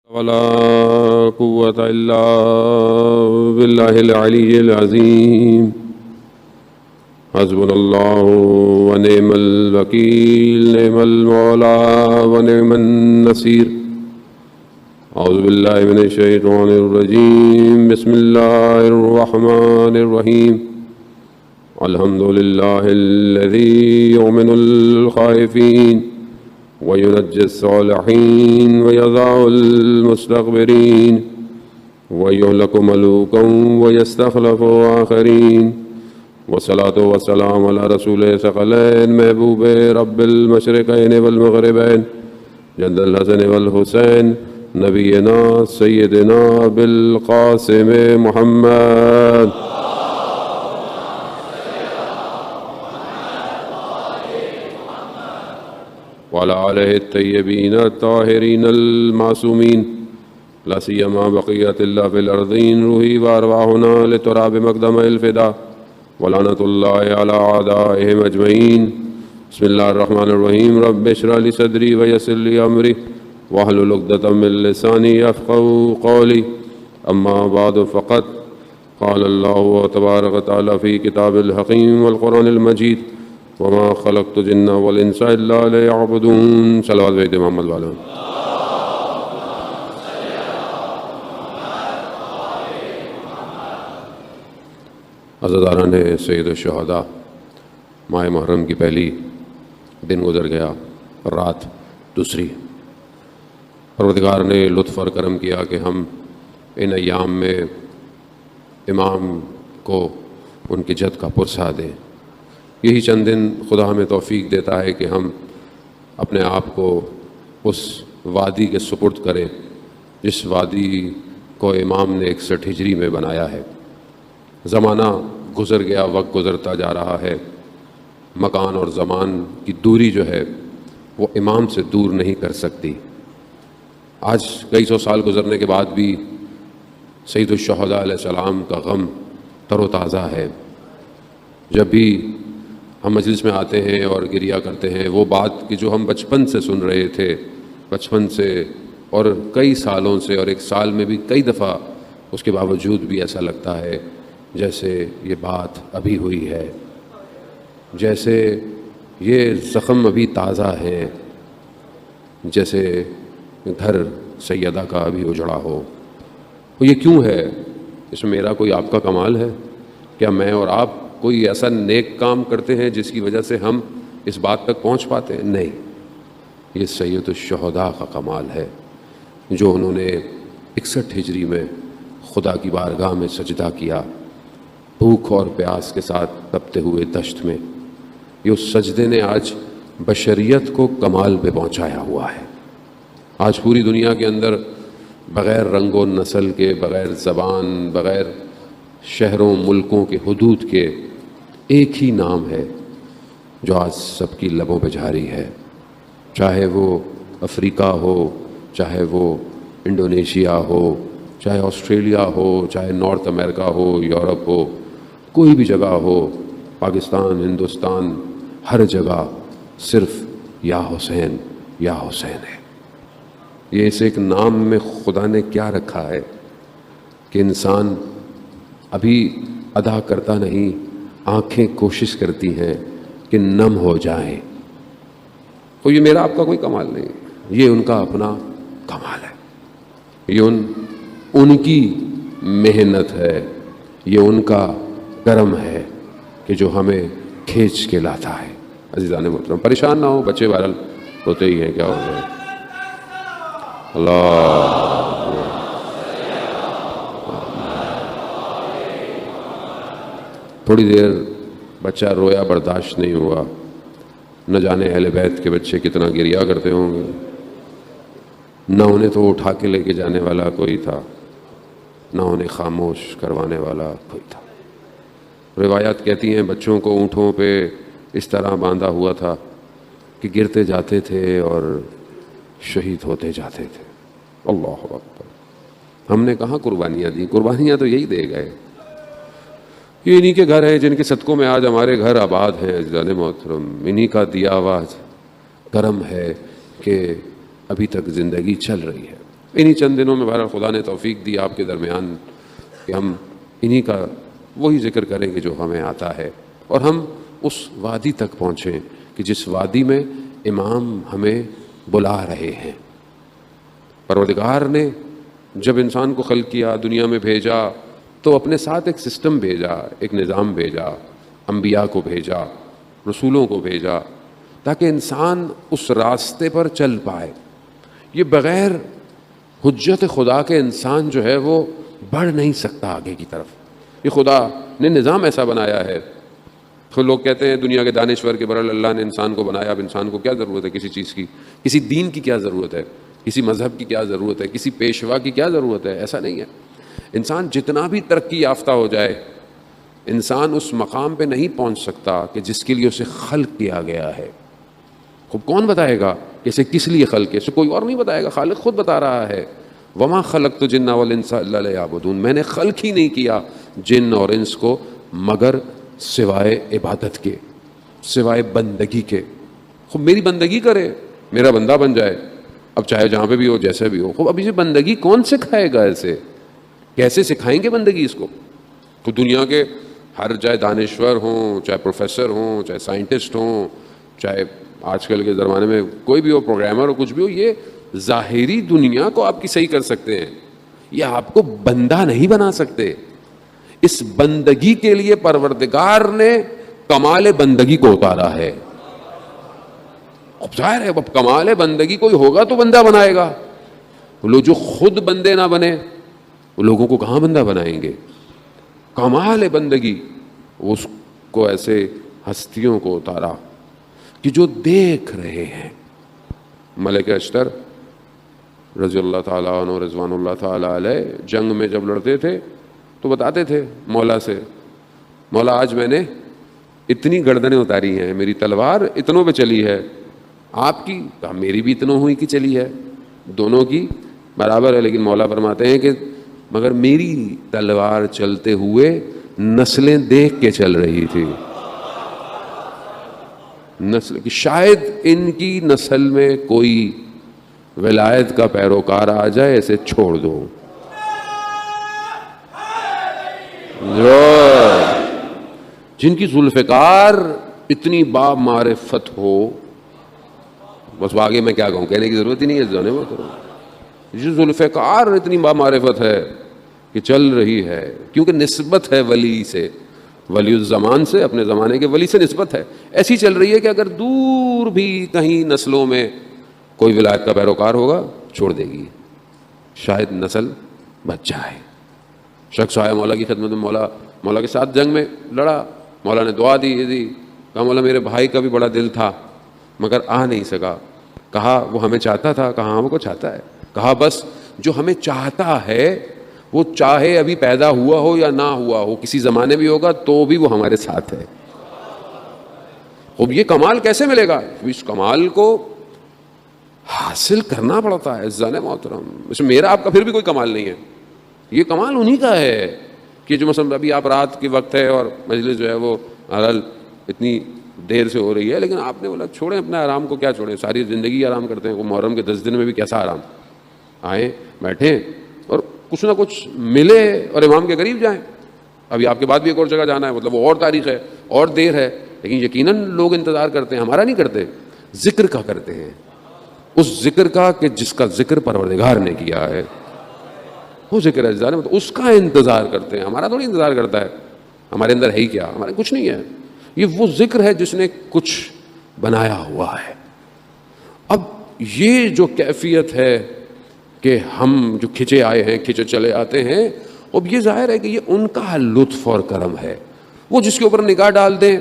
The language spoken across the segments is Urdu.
ولا قوة إلا بالله العلي العظيم. حسبنا الله ونعم الوكيل، نعم المولى ونعم النصير. أعوذ بالله من الشيطان الرجيم. بسم الله الرحمن الرحيم. الحمد لله الذي يؤمن الخائفين وينجي الصالحين ويضع المستكبرين ويهلك ملوكا ويستخلف آخرين. والصلاة والسلام على رسول ثقلين محبوب رب المشرقين والمغربين جد الحسن والحسين نبينا سيدنا بالقاسم محمد وعلى آله الطيبين الطاهرين المعصومين، لا سيما بقية الله في الأرضين. روحي وأرواحنا لتراب مقدم الفداء ولعنة الله على أعدائهم أجمعين. بسم الله الرحمن الرحيم. رب اشرح لي صدري ويسر لي أمري واحلل عقدة من لساني يفقهوا قولي. أما بعد، فقد قال الله تبارك وتعالى في كتاب الحكيم والقرآن المجيد: وما خلقت الجن والانس الا ليعبدون. صلوات بھیج دیں محمد والوں. عزاداران سید الشہداء، ماہ محرم کی پہلی دن گزر گیا، رات دوسری. پروردگار نے لطف اور کرم کیا کہ ہم ان ایام میں امام کو ان کی جد کا پرسہ دیں. یہی چند دن خدا ہمیں توفیق دیتا ہے کہ ہم اپنے آپ کو اس وادی کے سپرد کریں جس وادی کو امام نے 61 ہجری میں بنایا ہے. زمانہ گزر گیا، وقت گزرتا جا رہا ہے. مکان اور زمان کی دوری جو ہے وہ امام سے دور نہیں کر سکتی. آج کئی سو سال گزرنے کے بعد بھی سید الشہداء علیہ السلام کا غم تر و تازہ ہے. جب بھی ہم مجلس میں آتے ہیں اور گریہ کرتے ہیں، وہ بات کہ جو ہم بچپن سے سن رہے تھے، بچپن سے اور کئی سالوں سے، اور ایک سال میں بھی کئی دفعہ، اس کے باوجود بھی ایسا لگتا ہے جیسے یہ بات ابھی ہوئی ہے، جیسے یہ زخم ابھی تازہ ہے، جیسے گھر سیدہ کا ابھی اجڑا ہو. تو یہ کیوں ہے؟ اس میں میرا کوئی آپ کا کمال ہے؟ کیا میں اور آپ کوئی ایسا نیک کام کرتے ہیں جس کی وجہ سے ہم اس بات تک پہنچ پاتے ہیں؟ نہیں، یہ سید الشہداء کا کمال ہے جو انہوں نے 61 ہجری میں خدا کی بارگاہ میں سجدہ کیا، بھوک اور پیاس کے ساتھ تپتے ہوئے دشت میں. یہ اس سجدے نے آج بشریت کو کمال پہ پہنچایا ہوا ہے. آج پوری دنیا کے اندر بغیر رنگ و نسل کے، بغیر زبان، بغیر شہروں ملکوں کے حدود کے ایک ہی نام ہے جو آج سب کی لبوں پہ جاری ہے. چاہے وہ افریقہ ہو، چاہے وہ انڈونیشیا ہو، چاہے آسٹریلیا ہو، چاہے نارتھ امریکہ ہو، یورپ ہو، کوئی بھی جگہ ہو، پاکستان، ہندوستان، ہر جگہ صرف یا حسین یا حسین ہے. یہ اس ایک نام میں خدا نے کیا رکھا ہے کہ انسان ابھی ادا کرتا نہیں، آنکھیں کوشش کرتی ہیں کہ نم ہو جائیں. تو یہ میرا آپ کا کوئی کمال نہیں، یہ ان کا اپنا کمال ہے. یہ ان کی محنت ہے، یہ ان کا کرم ہے کہ جو ہمیں کھینچ کے لاتا ہے. عزیزان محترم، پریشان نہ ہو، بچے بہرحال ہوتے ہی ہیں، کیا ہو گئے. اللہ تھوڑی دیر بچہ رویا برداشت نہیں ہوا. نہ جانے اہل بیت کے بچے کتنا گریہ کرتے ہوں گے. نہ انہیں تو اٹھا کے لے کے جانے والا کوئی تھا، نہ انہیں خاموش کروانے والا کوئی تھا. روایات کہتی ہیں بچوں کو اونٹوں پہ اس طرح باندھا ہوا تھا کہ گرتے جاتے تھے اور شہید ہوتے جاتے تھے. اللہ اکبر. ہم نے کہاں قربانیاں دی؟ قربانیاں تو یہی دے گئے. یہ انہی کے گھر ہیں جن کے صدقوں میں آج ہمارے گھر آباد ہیں. عزیزان محترم، انہی کا دیا ہوا کرم ہے کہ ابھی تک زندگی چل رہی ہے. انہی چند دنوں میں بہرحال خدا نے توفیق دی آپ کے درمیان کہ ہم انہی کا وہی ذکر کریں گے جو ہمیں آتا ہے، اور ہم اس وادی تک پہنچیں کہ جس وادی میں امام ہمیں بلا رہے ہیں۔ پروردگار نے جب انسان کو خلق کیا، دنیا میں بھیجا، تو اپنے ساتھ ایک سسٹم بھیجا، ایک نظام بھیجا، انبیاء کو بھیجا، رسولوں کو بھیجا، تاکہ انسان اس راستے پر چل پائے۔ یہ بغیر حجت خدا کے انسان جو ہے وہ بڑھ نہیں سکتا آگے کی طرف۔ یہ خدا نے نظام ایسا بنایا ہے۔ تو لوگ کہتے ہیں دنیا کے دانشور کے برابر اللہ نے انسان کو بنایا، اب انسان کو کیا ضرورت ہے کسی چیز کی، کسی دین کی کیا ضرورت ہے، کسی مذہب کی کیا ضرورت ہے، کسی پیشوا کی کیا ضرورت ہے؟ ایسا نہیں ہے۔ انسان جتنا بھی ترقی یافتہ ہو جائے، انسان اس مقام پہ نہیں پہنچ سکتا کہ جس کے لیے اسے خلق کیا گیا ہے۔ خود کون بتائے گا کہ اسے کس لیے خلق ہے؟ اسے کوئی اور نہیں بتائے گا، خالق خود بتا رہا ہے، وما خلقت الجن والانس الا لیعبدون، میں نے خلق ہی نہیں کیا جن اور انس کو مگر سوائے عبادت کے، سوائے بندگی کے۔ خود میری بندگی کرے، میرا بندہ بن جائے، اب چاہے جہاں پہ بھی ہو، جیسے بھی ہو۔ خود اب اسے بندگی کون سکھائے گا؟ ایسے کیسے سکھائیں گے بندگی اس کو؟ تو دنیا کے ہر چاہے دانشور ہوں، چاہے پروفیسر ہوں، چاہے سائنٹسٹ ہوں، چاہے آج کل کے زمانے میں کوئی بھی ہو، پروگرامر ہو، کچھ بھی ہو، یہ ظاہری دنیا کو آپ کی صحیح کر سکتے ہیں، یہ آپ کو بندہ نہیں بنا سکتے۔ اس بندگی کے لیے پروردگار نے کمال بندگی کو اتارا ہے۔ اب ظاہر ہے اب کمال بندگی کوئی ہوگا تو بندہ بنائے گا۔ لوگ جو خود بندے نہ بنے وہ لوگوں کو کہاں بندہ بنائیں گے؟ کمال بندگی اس کو ایسے ہستیوں کو اتارا کہ جو دیکھ رہے ہیں۔ ملک اشتر رضی اللہ تعالیٰ عنہ رضوان اللہ تعالیٰ علیہ جنگ میں جب لڑتے تھے تو بتاتے تھے مولا سے، مولا آج میں نے اتنی گردنیں اتاری ہیں، میری تلوار اتنوں پہ چلی ہے، آپ کی؟ کہا میری بھی اتنوں ہوئی کی چلی ہے، دونوں کی برابر ہے، لیکن مولا فرماتے ہیں کہ مگر میری تلوار چلتے ہوئے نسلیں دیکھ کے چل رہی تھی، نسل کہ شاید ان کی نسل میں کوئی ولایت کا پیروکار آ جائے، اسے چھوڑ دو۔ جو جن کی ذوالفقار اتنی با معرفت ہو، بس آگے میں کیا کہوں، کہنے کی ضرورت ہی نہیں ہے، جانے میں جو ذوالفقار اتنی با معرفت ہے کہ چل رہی ہے، کیونکہ نسبت ہے ولی سے، ولی الزمان سے، اپنے زمانے کے ولی سے نسبت ہے، ایسی چل رہی ہے کہ اگر دور بھی کہیں نسلوں میں کوئی ولایت کا پیروکار ہوگا چھوڑ دے گی، شاید نسل بچ جائے۔ شخص آیا مولا کی خدمت میں، مولا کے ساتھ جنگ میں لڑا، مولا نے دعا دی، کہا مولا میرے بھائی کا بھی بڑا دل تھا مگر آ نہیں سکا، کہا وہ ہمیں چاہتا تھا، کہا ہم کو چاہتا ہے، کہا بس جو ہمیں چاہتا ہے وہ چاہے ابھی پیدا ہوا ہو یا نہ ہوا ہو، کسی زمانے بھی ہوگا تو بھی وہ ہمارے ساتھ ہے۔ اب یہ کمال کیسے ملے گا؟ اس کمال کو حاصل کرنا پڑتا ہے عزیزان محترم، اس میں میرا آپ کا پھر بھی کوئی کمال نہیں ہے، یہ کمال انہی کا ہے کہ جو مثلا ابھی آپ رات کے وقت ہے اور مجلس جو ہے وہ اتنی دیر سے ہو رہی ہے، لیکن آپ نے بولا چھوڑیں اپنے آرام کو، کیا چھوڑیں، ساری زندگی آرام کرتے ہیں، وہ محرم کے 10 دن میں بھی کیسا آرام، آئیں بیٹھیں اور کچھ نہ کچھ ملے اور امام کے قریب جائیں۔ ابھی آپ کے بعد بھی ایک اور جگہ جانا ہے، مطلب وہ اور تاریخ ہے اور دیر ہے، لیکن یقیناً لوگ انتظار کرتے ہیں، ہمارا نہیں کرتے، ذکر کا کرتے ہیں، اس ذکر کا کہ جس کا ذکر پروردگار نے کیا ہے، وہ ذکر ہے مطلب اس کا انتظار کرتے ہیں، ہمارا تھوڑی انتظار کرتا ہے، ہمارے اندر ہے ہی کیا، ہمارے کچھ نہیں ہے، یہ وہ ذکر ہے جس نے کچھ بنایا ہوا ہے۔ اب یہ جو کیفیت ہے کہ ہم جو کھچے آئے ہیں، کھچے چلے آتے ہیں، اب یہ ظاہر ہے کہ یہ ان کا لطف اور کرم ہے، وہ جس کے اوپر نگاہ ڈال دیں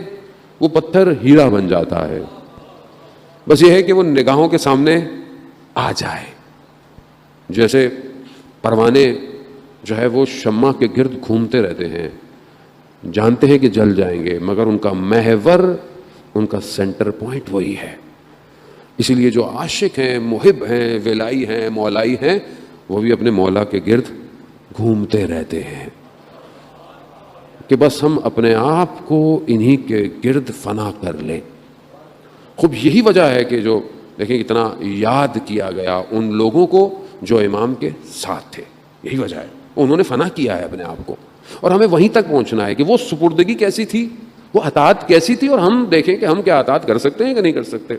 وہ پتھر ہیرا بن جاتا ہے، بس یہ ہے کہ وہ نگاہوں کے سامنے آ جائے۔ جیسے پروانے جو ہے وہ شمع کے گرد گھومتے رہتے ہیں، جانتے ہیں کہ جل جائیں گے، مگر ان کا محور، ان کا سینٹر پوائنٹ وہی ہے۔ اسی لیے جو عاشق ہیں، محب ہیں، ولائی ہیں، مولائی ہیں، وہ بھی اپنے مولا کے گرد گھومتے رہتے ہیں کہ بس ہم اپنے آپ کو انہی کے گرد فنا کر لیں۔ خوب یہی وجہ ہے کہ جو دیکھیں اتنا یاد کیا گیا ان لوگوں کو جو امام کے ساتھ تھے. یہی وجہ ہے, انہوں نے فنا کیا ہے اپنے آپ کو, اور ہمیں وہیں تک پہنچنا ہے کہ وہ سپردگی کیسی تھی, وہ اطاعت کیسی تھی, اور ہم دیکھیں کہ ہم کیا اطاعت کر سکتے ہیں کہ نہیں کر سکتے.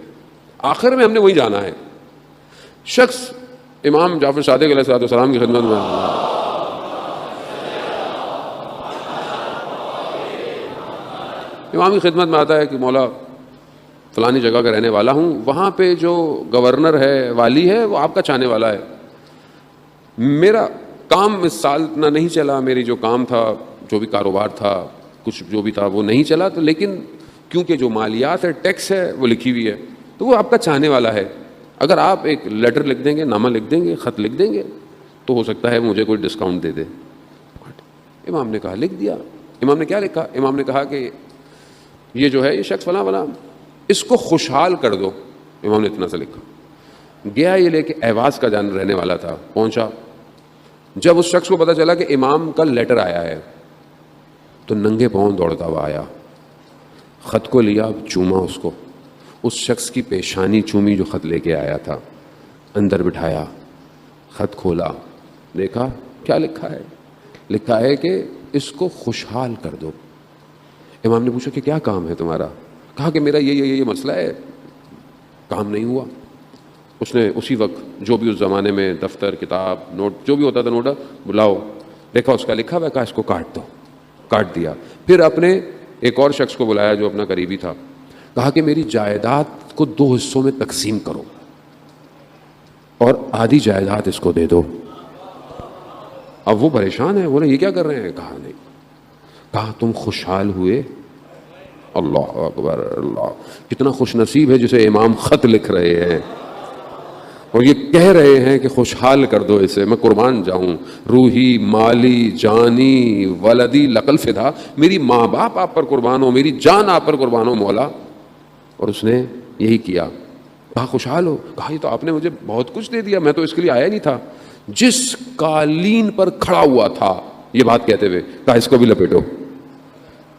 آخر میں ہم نے وہی جانا ہے. شخص امام جعفر صادق علیہ السلام کی خدمت میں امام کی خدمت میں آتا ہے کہ مولا فلانی جگہ کا رہنے والا ہوں, وہاں پہ جو گورنر ہے, والی ہے, وہ آپ کا چاہنے والا ہے. میرا کام اس سال اتنا نہیں چلا, میری جو کام تھا, جو بھی کاروبار تھا, کچھ جو بھی تھا وہ نہیں چلا, تو لیکن کیونکہ جو مالیات ہے, ٹیکس ہے, وہ لکھی ہوئی ہے, تو وہ آپ کا چاہنے والا ہے. اگر آپ ایک لیٹر لکھ دیں گے, نامہ لکھ دیں گے, خط لکھ دیں گے, تو ہو سکتا ہے مجھے کوئی ڈسکاؤنٹ دے دے. امام نے کہا لکھ دیا. امام نے کیا لکھا؟ امام نے کہا کہ یہ جو ہے یہ شخص فلاں فلاں, اس کو خوشحال کر دو. امام نے اتنا سا لکھا. گیا یہ لے کے ایواز کا جان رہنے والا تھا, پہنچا. جب اس شخص کو پتا چلا کہ امام کا لیٹر آیا ہے, تو ننگے پاؤں دوڑتا ہوا آیا, خط کو لیا, چوما اس کو, اس شخص کی پیشانی چومی جو خط لے کے آیا تھا, اندر بٹھایا, خط کھولا, دیکھا کیا لکھا ہے. لکھا ہے کہ اس کو خوشحال کر دو. امام نے پوچھا کہ کیا کام ہے تمہارا؟ کہا کہ میرا یہ مسئلہ ہے, کام نہیں ہوا. اس نے اسی وقت جو بھی اس زمانے میں دفتر, کتاب, نوٹ جو بھی ہوتا تھا, نوٹ بلاؤ, دیکھا اس کا لکھا ہوا, کہا اس کو کاٹ دو. کاٹ دیا. پھر اپنے ایک اور شخص کو بلایا جو اپنا قریبی تھا, کہا کہ میری جائیداد کو 2 حصوں میں تقسیم کرو اور آدھی جائیداد اس کو دے دو. اب وہ پریشان ہے, بولے یہ کیا کر رہے ہیں؟ کہا نہیں. کہا تم خوشحال ہوئے؟ اللہ اکبر, اللہ کتنا خوش نصیب ہے جسے امام خط لکھ رہے ہیں اور یہ کہہ رہے ہیں کہ خوشحال کر دو اسے, میں قربان جاؤں, روحی, مالی, جانی, ولدی لقل فدا, میری ماں باپ آپ پر قربان ہو, میری جان آپ پر قربان ہو مولا. اور اس نے یہی کیا. کہا خوشحال ہو؟ کہا یہ تو آپ نے مجھے بہت کچھ دے دیا, میں تو اس کے لیے آیا نہیں تھا. جس قالین پر کھڑا ہوا تھا یہ بات کہتے ہوئے, کہا اس کو بھی لپیٹو,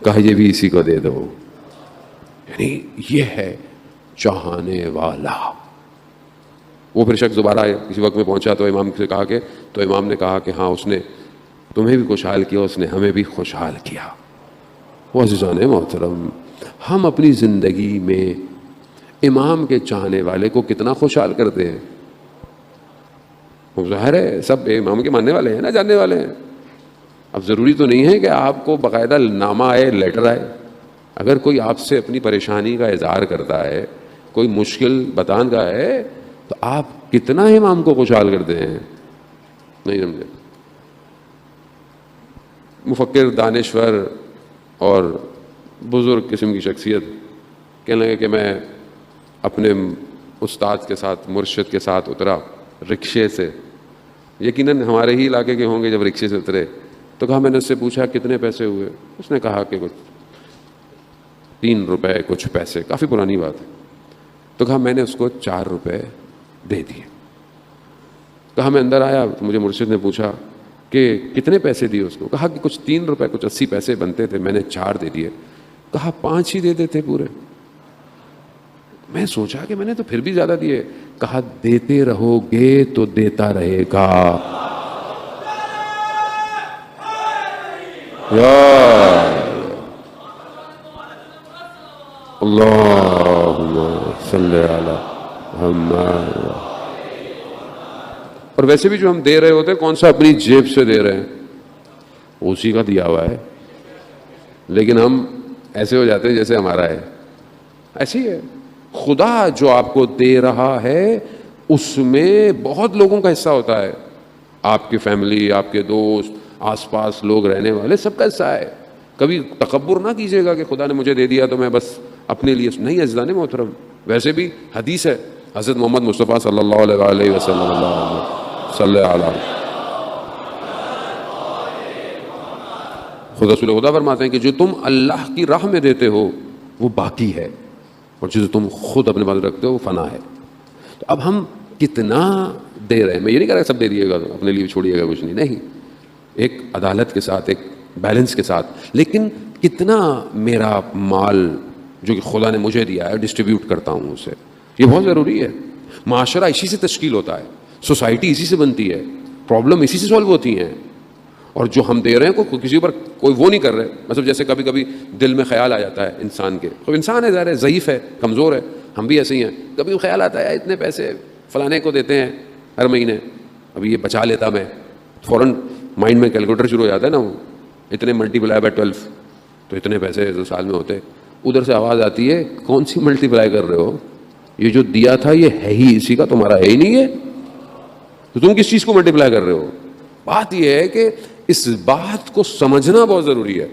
کہا یہ بھی اسی کو دے دو. یعنی یہ ہے چاہنے والا. وہ پھر شخص دوبارہ کسی وقت میں پہنچا تو امام سے کہا کہ, تو امام نے کہا کہ ہاں اس نے تمہیں بھی خوشحال کیا, اس نے ہمیں بھی خوشحال کیا. وہ عزیزان محترم, ہم اپنی زندگی میں امام کے چاہنے والے کو کتنا خوشحال کرتے ہیں. ظاہر ہے سب امام کے ماننے والے ہیں نا, جاننے والے ہیں. اب ضروری تو نہیں ہے کہ آپ کو باقاعدہ نامہ آئے, لیٹر آئے. اگر کوئی آپ سے اپنی پریشانی کا اظہار کرتا ہے, کوئی مشکل بتان کا ہے, تو آپ کتنا امام کو خوشحال کرتے ہیں, نہیں سمجھے. مفکر, دانشور اور بزرگ قسم کی شخصیت کہنے لگے کہ میں اپنے استاد کے ساتھ, مرشد کے ساتھ اترا رکشے سے. یقیناً ہمارے ہی علاقے کے ہوں گے. جب رکشے سے اترے تو کہا, میں نے اس سے پوچھا کتنے پیسے ہوئے؟ اس نے کہا کہ کچھ 3 روپے کچھ پیسے, کافی پرانی بات ہے. تو کہا میں نے اس کو 4 روپے دے دیے. کہا میں اندر آیا تو مجھے مرشد نے پوچھا کہ کتنے پیسے دیے اس کو؟ کہا کہ کچھ 3 روپے کچھ 80 پیسے بنتے تھے, میں نے 4 دے دیے. کہا 5 ہی دے دیتے پورے. میں سوچا کہ میں نے تو پھر بھی زیادہ دیے. کہا دیتے رہو گے تو دیتا رہے گا. اللہم صلی علی محمد. اور ویسے بھی جو ہم دے رہے ہوتے ہیں, کون سا اپنی جیب سے دے رہے ہیں, اسی کا دیا ہوا ہے. لیکن ہم ایسے ہو جاتے ہیں جیسے ہمارا ہے. ایسی ہے. خدا جو آپ کو دے رہا ہے اس میں بہت لوگوں کا حصہ ہوتا ہے. آپ کی فیملی, آپ کے دوست, آس پاس لوگ رہنے والے, سب کا حصہ ہے. کبھی تکبر نہ کیجیے گا کہ خدا نے مجھے دے دیا تو میں بس اپنے لیے نہیں. عزیزان محترم, ویسے بھی حدیث ہے, حضرت محمد مصطفیٰ صلی اللہ علیہ وسلم صلی اللہ خدا رسول خدا فرماتے ہیں کہ جو تم اللہ کی راہ میں دیتے ہو وہ باقی ہے, اور جو تم خود اپنے پاس رکھتے ہو وہ فنا ہے. تو اب ہم کتنا دے رہے ہیں؟ میں یہ نہیں کہہ رہا سب دے دیے گا, اپنے لیے چھوڑیے گا کچھ نہیں. ایک عدالت کے ساتھ, ایک بیلنس کے ساتھ. لیکن کتنا میرا مال جو کہ خدا نے مجھے دیا ہے ڈسٹریبیوٹ کرتا ہوں اسے, یہ بہت ضروری ہے. معاشرہ اسی سے تشکیل ہوتا ہے. سوسائٹی اسی سے بنتی ہے, پرابلم اسی سے سالو ہوتی ہیں. اور جو ہم دے رہے ہیں کوئی کسی پر کوئی وہ نہیں کر رہے. مطلب جیسے کبھی کبھی دل میں خیال آ جاتا ہے انسان کے, تو انسان ہے ظاہر ہے, ضعیف ہے, کمزور ہے, ہم بھی ایسے ہی ہیں. کبھی خیال آتا ہے اتنے پیسے فلانے کو دیتے ہیں ہر مہینے, ابھی یہ بچا لیتا میں, فوراً مائنڈ میں کیلکولیٹر شروع ہو جاتا ہے نا, وہ اتنے ملٹی پلائی بائی 12 تو اتنے پیسے جو سال میں ہوتے. ادھر سے آواز آتی ہے کون سی ملٹی پلائی کر رہے ہو, یہ جو دیا تھا یہ ہے ہی اسی کا, تمہارا ہے ہی نہیں ہے, تو تم کس چیز کو ملٹی پلائی کر رہے ہو. بات یہ ہے کہ اس بات کو سمجھنا بہت ضروری ہے.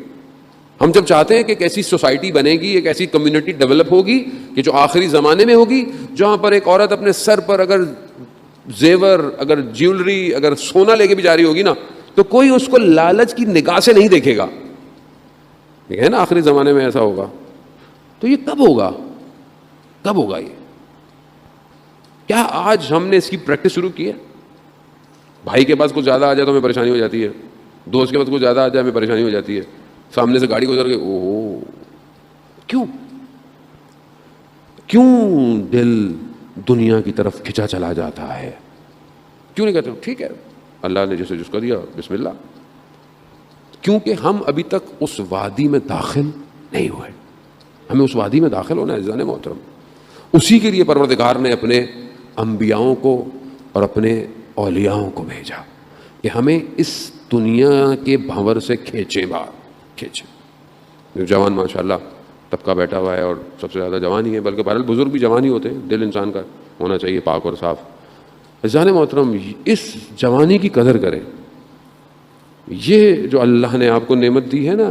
ہم جب چاہتے ہیں کہ ایک ایسی سوسائٹی بنے گی, ایک ایسی کمیونٹی ڈیولپ ہوگی کہ جو آخری زمانے میں ہوگی, جہاں پر ایک عورت اپنے سر پر اگر زیور, اگر جیولری, اگر سونا لے کے بھی جا رہی ہوگی نا, تو کوئی اس کو لالچ کی نگاہ سے نہیں دیکھے گا. یہ ہے نا آخری زمانے میں ایسا ہوگا. تو یہ کب ہوگا, کب ہوگا یہ؟ کیا آج ہم نے اس کی پریکٹس شروع کی ہے؟ بھائی کے پاس کچھ زیادہ آ جائے تو ہمیں پریشانی ہو جاتی ہے, دوست کے پاس کچھ زیادہ آ جائے ہمیں پریشانی ہو جاتی ہے, سامنے سے گاڑی گزر گئی, اوہ کیوں کیوں دل دنیا کی طرف کھنچا چلا جاتا ہے؟ کیوں نہیں کہتے ٹھیک ہے اللہ نے جسے جس کو دیا بسم اللہ؟ کیونکہ ہم ابھی تک اس وادی میں داخل نہیں ہوئے. ہمیں اس وادی میں داخل ہونا ہے عزیزان محترم. اسی کے لیے پروردگار نے اپنے انبیاؤں کو اور اپنے اولیاؤں کو بھیجا کہ ہمیں اس دنیا کے بھنور سے کھینچے باہر کھینچے. جوان ماشاءاللہ طبقہ بیٹھا ہوا ہے اور سب سے زیادہ جوان ہی ہے, بلکہ بہرحال بزرگ بھی جوان ہی ہوتے ہیں. دل انسان کا ہونا چاہیے پاک اور صاف. عزیزان محترم اس جوانی کی قدر کریں. یہ جو اللہ نے آپ کو نعمت دی ہے نا,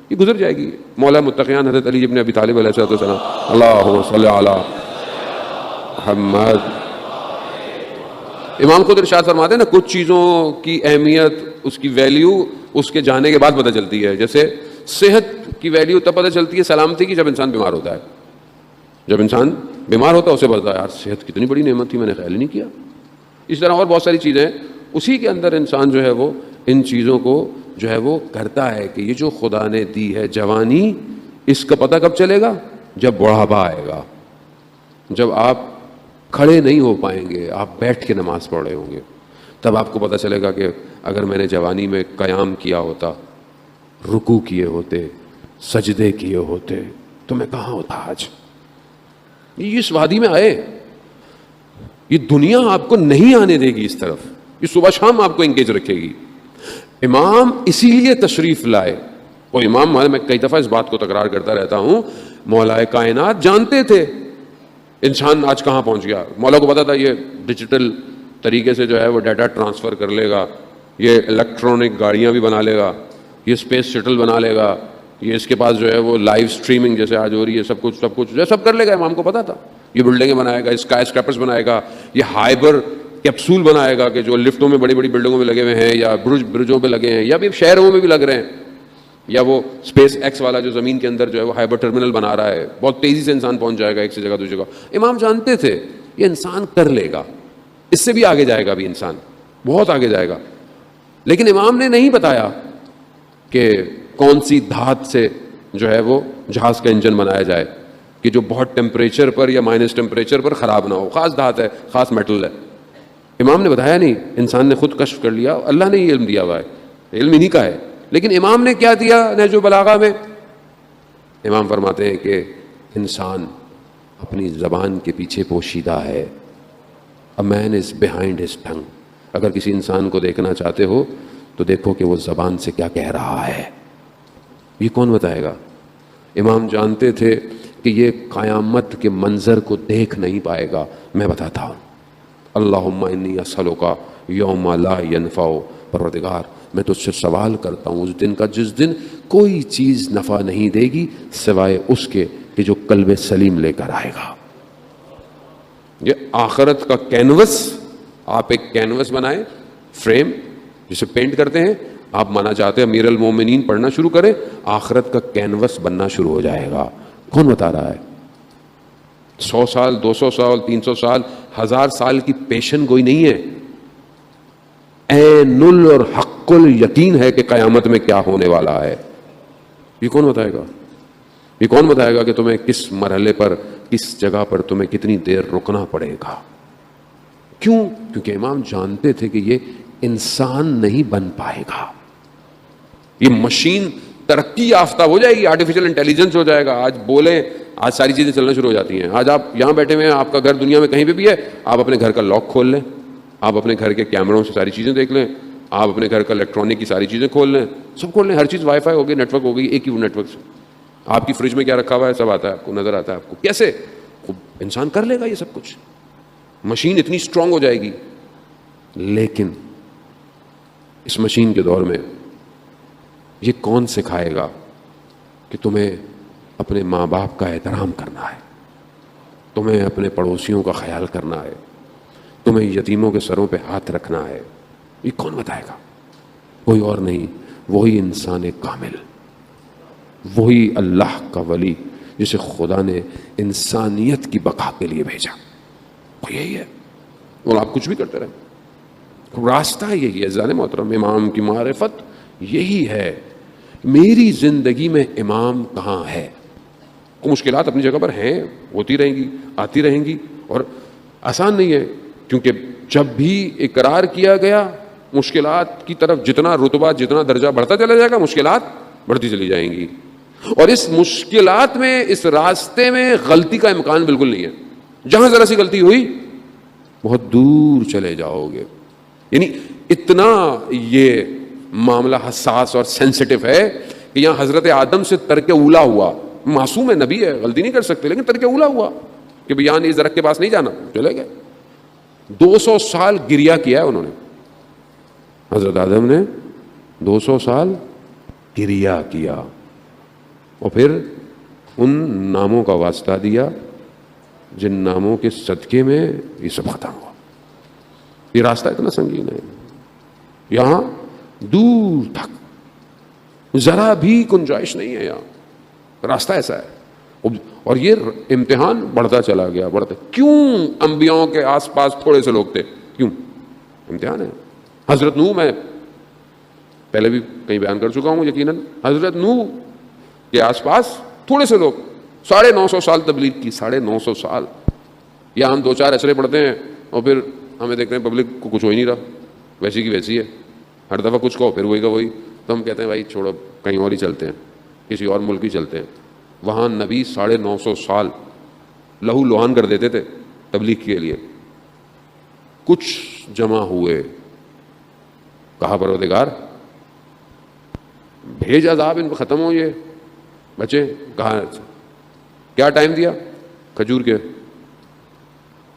یہ گزر جائے گی. مولا متقیان حضرت علی ابن ابی طالب علیہ السلام, اللہم صلی علی محمد. امام خود ارشاد فرماتے ہیں نا, کچھ چیزوں کی اہمیت, اس کی ویلیو اس کے جانے کے بعد پتہ چلتی ہے. جیسے صحت کی ویلیو تب پتہ چلتی ہے سلامتی کی, جب انسان بیمار ہوتا ہے. جب انسان بیمار ہوتا ہے اسے پتہ ہے یار صحت کتنی بڑی نعمت تھی, میں نے خیال ہی نہیں کیا. اس طرح اور بہت ساری چیزیں, اسی کے اندر انسان جو ہے وہ ان چیزوں کو جو ہے وہ کرتا ہے کہ یہ جو خدا نے دی ہے جوانی, اس کا پتہ کب چلے گا؟ جب بڑھاپا آئے گا, جب آپ کھڑے نہیں ہو پائیں گے, آپ بیٹھ کے نماز پڑھ رہے ہوں گے, تب آپ کو پتہ چلے گا کہ اگر میں نے جوانی میں قیام کیا ہوتا, رکوع کیے ہوتے, سجدے کیے ہوتے, تو میں کہاں ہوتا آج. یہ اس وادی میں آئے, یہ دنیا آپ کو نہیں آنے دے گی اس طرف, یہ صبح شام آپ کو انگیج رکھے گی. امام اسی لیے تشریف لائے. وہ امام, میں کئی دفعہ اس بات کو تکرار کرتا رہتا ہوں, مولا کائنات جانتے تھے انسان آج کہاں پہنچ گیا. مولا کو پتا تھا یہ ڈیجیٹل طریقے سے جو ہے وہ ڈیٹا ٹرانسفر کر لے گا, یہ الیکٹرانک گاڑیاں بھی بنا لے گا, یہ اسپیس شٹل بنا لے گا, یہ اس کے پاس جو ہے وہ لائیو سٹریمنگ جیسے آج ہو رہی ہے, سب کچھ جو ہے سب کر لے گا. امام کو پتا تھا یہ بلڈنگیں بنائے گا, اسکائی اسکریپرز بنائے گا, یہ ہائبر کیپسول بنائے گا کہ جو لفٹوں میں بڑی بڑی بلڈنگوں میں لگے ہوئے ہیں, یا برجوں پہ لگے ہیں, یا بھی شہروں میں بھی لگ رہے ہیں, یا وہ اسپیس ایکس والا جو زمین کے اندر جو ہے وہ ہائبر ٹرمینل بنا رہا ہے, بہت تیزی سے انسان پہنچ جائے گا ایک سے جگہ دوسری جگہ. امام جانتے تھے یہ انسان کر لے گا, اس سے بھی آگے جائے گا, بھی انسان بہت آگے جائے گا. لیکن امام نے نہیں بتایا کہ کون سی دھات سے جو ہے وہ جہاز کا انجن بنایا جائے کہ جو بہت ٹیمپریچر پر یا مائنس ٹیمپریچر پر خراب نہ ہو, خاص دھات ہے, خاص میٹل ہے. امام نے بتایا نہیں, انسان نے خود کشف کر لیا, اللہ نے یہ علم دیا ہوا ہے, علم انہی کا ہے. لیکن امام نے کیا دیا نہج البلاغہ میں؟ امام فرماتے ہیں کہ انسان اپنی زبان کے پیچھے پوشیدہ ہے. A man is behind his tongue. اگر کسی انسان کو دیکھنا چاہتے ہو تو دیکھو کہ وہ زبان سے کیا کہہ رہا ہے. یہ کون بتائے گا؟ امام جانتے تھے کہ یہ قیامت کے منظر کو دیکھ نہیں پائے گا, میں بتاتا ہوں. اللہم انی اسألک یوم لا ینفع, پروردگار میں تجھ سے سوال کرتا ہوں اس دن کا جس دن کوئی چیز نفع نہیں دے گی سوائے اس کے کہ جو قلب سلیم لے کر آئے گا. یہ آخرت کا کینوس, آپ ایک کینوس بنائیں, فریم جسے پینٹ کرتے ہیں, آپ مانا چاہتے ہیں امیر المومنین پڑھنا شروع کریں, آخرت کا کینوس بننا شروع ہو جائے گا. کون بتا رہا ہے؟ 100 سال 200 سال 300 سال 1000 سال کی پیشن گوئی نہیں ہے. عین اور حق الیقین ہے کہ قیامت میں کیا ہونے والا ہے. یہ کون بتائے گا؟ یہ کون بتائے گا کہ تمہیں کس مرحلے پر, کس جگہ پر تمہیں کتنی دیر رکنا پڑے گا؟ کیوں کیونکہ امام جانتے تھے کہ یہ انسان نہیں بن پائے گا، یہ مشین ترقی یافتہ ہو جائے گی، آرٹیفیشل انٹیلیجنس ہو جائے گا. آج بولیں، آج ساری چیزیں چلنا شروع ہو جاتی ہیں. آج آپ یہاں بیٹھے ہوئے ہیں، آپ کا گھر دنیا میں کہیں پہ بھی ہے، آپ اپنے گھر کا لاک کھول لیں، آپ اپنے گھر کے کیمروں سے ساری چیزیں دیکھ لیں، آپ اپنے گھر کا الیکٹرانک کی ساری چیزیں کھول لیں، سب کھول لیں، ہر چیز وائی فائی ہو گئی، نیٹ ورک ہو گئی، ایک ہی نیٹ ورک سے آپ کی فریج میں کیا رکھا ہوا ہے سب آتا ہے، آپ کو نظر آتا ہے. آپ کو کیسے انسان کر لے گا یہ سب کچھ؟ مشین اتنی اسٹرانگ ہو جائے گی. لیکن اس مشین کے دور میں یہ کون سکھائے گا کہ تمہیں اپنے ماں باپ کا احترام کرنا ہے، تمہیں اپنے پڑوسیوں کا خیال کرنا ہے، تمہیں یتیموں کے سروں پہ ہاتھ رکھنا ہے؟ یہ کون بتائے گا؟ کوئی اور نہیں، وہی انسان کامل، وہی اللہ کا ولی جسے خدا نے انسانیت کی بقا کے لیے بھیجا. وہ یہی ہے. اور آپ کچھ بھی کرتے رہیں، راستہ یہی ہے. زان محترم، امام کی معرفت یہی ہے. میری زندگی میں امام کہاں ہے؟ مشکلات اپنی جگہ پر ہیں، ہوتی رہیں گی، آتی رہیں گی، اور آسان نہیں ہے، کیونکہ جب بھی اقرار کیا گیا مشکلات کی طرف جتنا رتبہ، جتنا درجہ بڑھتا چلا جائے گا، مشکلات بڑھتی چلی جائیں گی. اور اس مشکلات میں، اس راستے میں غلطی کا امکان بالکل نہیں ہے. جہاں ذرا سی غلطی ہوئی بہت دور چلے جاؤ گے. یعنی اتنا یہ معاملہ حساس اور سینسٹیو ہے کہ یہاں حضرت آدم سے ترک اولا ہوا. معصوم ہے، نبی ہے، غلطی نہیں کر سکتے، لیکن ترک اولا ہوا کہ بیان اس درخت کے پاس نہیں جانا، چلے گئے. 200 سال گریا کیا ہے انہوں نے، حضرت آدم نے 200 سال گریا کیا، اور پھر ان ناموں کا واسطہ دیا جن ناموں کے صدقے میں یہ سب ختم ہوا. یہ راستہ اتنا سنگین ہے، یہاں دور تک ذرا بھی گنجائش نہیں ہے. یہاں راستہ ایسا ہے، اور یہ امتحان بڑھتا چلا گیا، بڑھتا. کیوں انبیاؤں کے آس پاس تھوڑے سے لوگ تھے؟ کیوں؟ امتحان ہے. حضرت نوح، میں پہلے بھی کہیں بیان کر چکا ہوں یقیناً، حضرت نوح کے آس پاس تھوڑے سے لوگ، 950 سال تبلیغ کی، 950 سال. یا ہم 2-4 اسرے پڑھتے ہیں اور پھر ہمیں دیکھتے ہیں پبلک کو کچھ ہو ہی نہیں رہا، ویسی کی ویسی ہے. ہر دفعہ کچھ کہو پھر وہی کا وہی. تو ہم کہتے ہیں بھائی چھوڑو، کہیں اور ہی چلتے ہیں، کسی اور ملک ہی چلتے ہیں. وہاں نبی 950 سال لہو لوہان کر دیتے تھے تبلیغ کے لیے. کچھ جمع ہوئے، کہا پروردگار بھیج عذاب، ان کو ختم ہو یہ بچے. کہا کیا ٹائم دیا؟ کھجور کے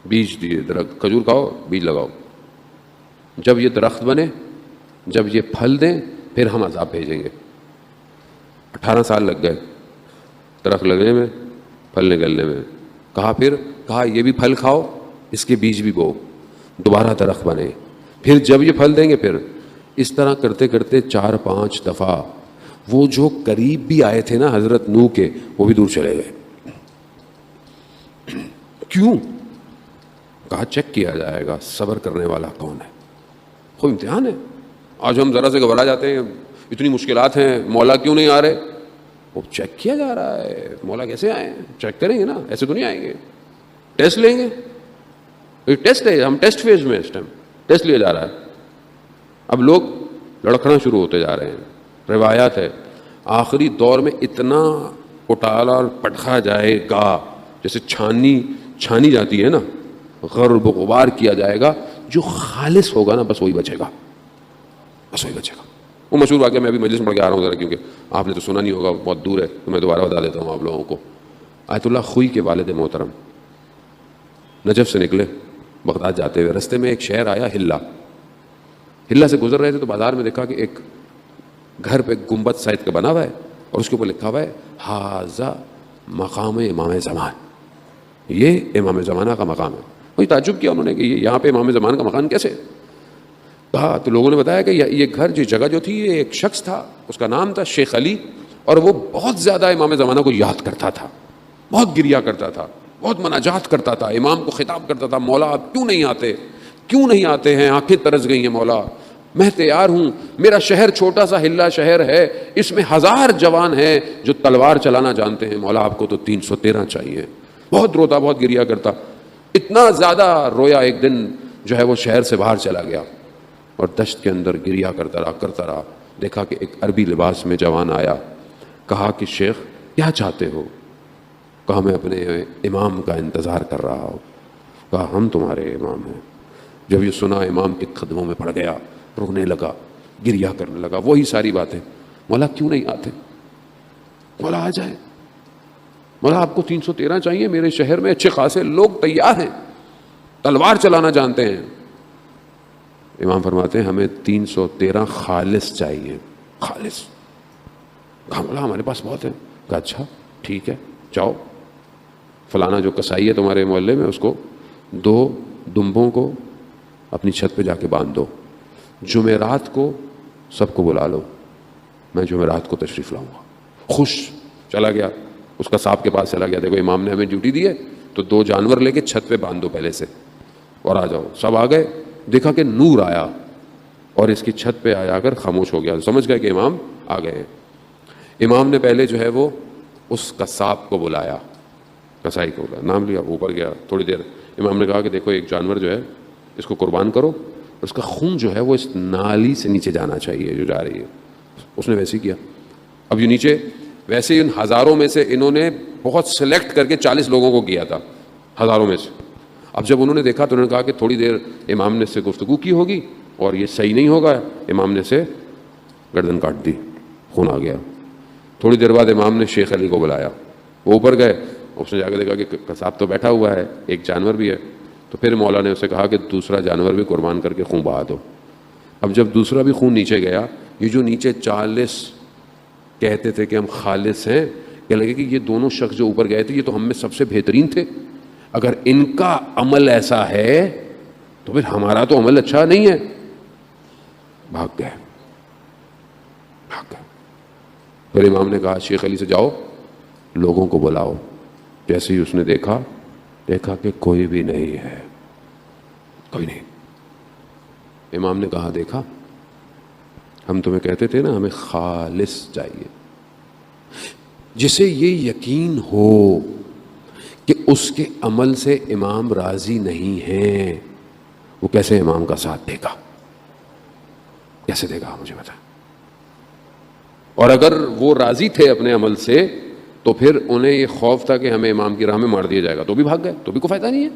بیج دیے، درخت کھجور کھاؤ، بیج لگاؤ. جب یہ درخت بنے، جب یہ پھل دیں، پھر ہم عذاب بھیجیں گے. 18 سال لگ گئے درخت لگنے میں، پھل نکلنے میں. کہا یہ بھی پھل کھاؤ، اس کے بیج بھی بو، دوبارہ درخت بنے. پھر جب یہ پھل دیں گے، پھر اس طرح کرتے کرتے 4-5 دفعہ وہ جو قریب بھی آئے تھے نا حضرت نوح کے، وہ بھی دور چلے گئے. کیوں؟ کہا چیک کیا جائے گا صبر کرنے والا کون ہے. کوئی امتحان ہے. آج ہم ذرا سے گھبرا جاتے ہیں، اتنی مشکلات ہیں، مولا کیوں نہیں آ رہے؟ وہ چیک کیا جا رہا ہے. مولا کیسے آئے؟ چیک کریں گے نا، ایسے تو نہیں آئیں گے. ٹیسٹ لیں گے، ٹیسٹ ہے، ہم ٹیسٹ فیز میں اس ٹائم ٹیسٹ لیا جا رہا ہے. اب لوگ لڑکھنا شروع ہوتے جا رہے ہیں. روایات ہے آخری دور میں اتنا اٹالا اور پٹخا جائے گا، جیسے چھانی جاتی ہے نا، غرب و غبار کیا جائے گا. جو خالص ہوگا نا بس وہی بچے گا، بس وہی بچے گا. وہ مشہور واقعہ میں ابھی مجلس میں پڑھ کے آ رہا ہوں ذرا، کیونکہ آپ نے تو سنا نہیں ہوگا، بہت دور ہے، تو میں دوبارہ بتا دیتا ہوں آپ لوگوں کو. آیت اللہ خوئی کے والد محترم نجف سے نکلے بغداد جاتے ہوئے، رستے میں ایک شہر آیا ہلا سے گزر رہے تھے تو بازار میں دیکھا کہ ایک گھر پہ گنبد سائز کا بنا ہوا ہے، اور اس کے اوپر لکھا ہوا ہے ھذا مقام امام زمان. یہ امام زمانہ کا مقام ہے. کوئی تعجب کیا انہوں نے کہ یہاں پہ امام زمان کا مقام کیسے؟ کہا تو لوگوں نے بتایا کہ یہ گھر، یہ جگہ جو تھی، یہ ایک شخص تھا، اس کا نام تھا شیخ علی، اور وہ بہت زیادہ امام زمانہ کو یاد کرتا تھا، بہت گریا کرتا تھا، بہت مناجات کرتا تھا، امام کو خطاب کرتا تھا، مولا آپ کیوں نہیں آتے ہیں؟ آنکھیں ترس گئی ہیں مولا، میں تیار ہوں، میرا شہر چھوٹا سا ہلا شہر ہے، اس میں 1000 جوان ہیں جو تلوار چلانا جانتے ہیں، مولا آپ کو تو 313 چاہیے. بہت روتا، بہت گریا کرتا. اتنا زیادہ رویا ایک دن جو ہے وہ شہر سے باہر چلا گیا اور دشت کے اندر گریا کرتا رہا. دیکھا کہ ایک عربی لباس میں جوان آیا. کہا کہ شیخ کیا چاہتے ہو؟ کہا میں اپنے امام کا انتظار کر رہا ہوں. کہا ہم تمہارے امام ہیں. جب یہ سنا امام کے قدموں میں پڑ گیا, رونے لگا, گریا کرنے لگا. وہی ساری باتیں, مولا کیوں نہیں آتے؟ مولا آ جائے. مولا آپ کو 313 چاہیے؟ میرے شہر میں اچھے خاصے لوگ تیار ہیں, تلوار چلانا جانتے ہیں. امام فرماتے ہیں ہمیں 313 خالص چاہیے, خالص. کہا مولا ہمارے پاس بہت ہے. کہا اچھا ٹھیک ہے, جاؤ فلانا جو کسائی ہے تمہارے محلے میں, اس کو 2 دمبوں کو اپنی چھت پہ جا کے باندھ دو. جمعرات کو سب کو بلا لو, میں جمعرات کو تشریف لاؤں گا. خوش چلا گیا, اس کا صاحب کے پاس چلا گیا. دیکھو امام نے ہمیں ڈیوٹی دی ہے تو 2 جانور لے کے چھت پہ باندھ دو پہلے سے اور آ جاؤ. سب آ گئے. دیکھا کہ نور آیا اور اس کی چھت پہ آ کر خاموش ہو گیا. سمجھ گئے کہ امام آ گئے. امام نے پہلے جو ہے وہ اس قصاب کو بلایا, کسائی کو بلایا, نام لیا, اوپر گیا. تھوڑی دیر امام نے کہا کہ دیکھو ایک جانور جو ہے اس کو قربان کرو, اس کا خون جو ہے وہ اس نالی سے نیچے جانا چاہیے جو جا رہی ہے. اس نے ویسے ہی کیا. اب یہ نیچے ویسے ہی ان ہزاروں میں سے انہوں نے بہت سلیکٹ کر کے 40 لوگوں کو کیا تھا, ہزاروں میں سے. اب جب انہوں نے دیکھا تو انہوں نے کہا کہ تھوڑی دیر امام نے اس سے گفتگو کی ہوگی اور یہ صحیح نہیں ہوگا. امام نے سے گردن کاٹ دی, خون آ گیا. تھوڑی دیر بعد امام نے شیخ علی کو بلایا. وہ اوپر گئے. اس نے جا کے دیکھا کہ قصاب تو بیٹھا ہوا ہے, ایک جانور بھی ہے. تو پھر مولا نے اسے کہا کہ دوسرا جانور بھی قربان کر کے خون بہا دو. اب جب دوسرا بھی خون نیچے گیا, یہ جو نیچے 40 کہتے تھے کہ ہم خالص ہیں, کہ لگے کہ یہ دونوں شخص جو اوپر گئے تھے یہ تو ہم میں سب سے بہترین تھے. اگر ان کا عمل ایسا ہے تو پھر ہمارا تو عمل اچھا نہیں ہے. بھاگ گئے. پھر امام نے کہا شیخ علی سے جاؤ لوگوں کو بلاؤ. جیسے ہی اس نے دیکھا کہ کوئی بھی نہیں ہے, کوئی نہیں. امام نے کہا دیکھا ہم تمہیں کہتے تھے نا ہمیں خالص چاہیے, جسے یہ یقین ہو کہ اس کے عمل سے امام راضی نہیں ہیں, وہ کیسے امام کا ساتھ دے گا؟ کیسے دے گا مجھے بتا. اور اگر وہ راضی تھے اپنے عمل سے تو پھر انہیں یہ خوف تھا کہ ہمیں امام کی راہ میں مار دیا جائے گا, تو بھی بھاگ گئے, تو بھی کوئی فائدہ نہیں ہے.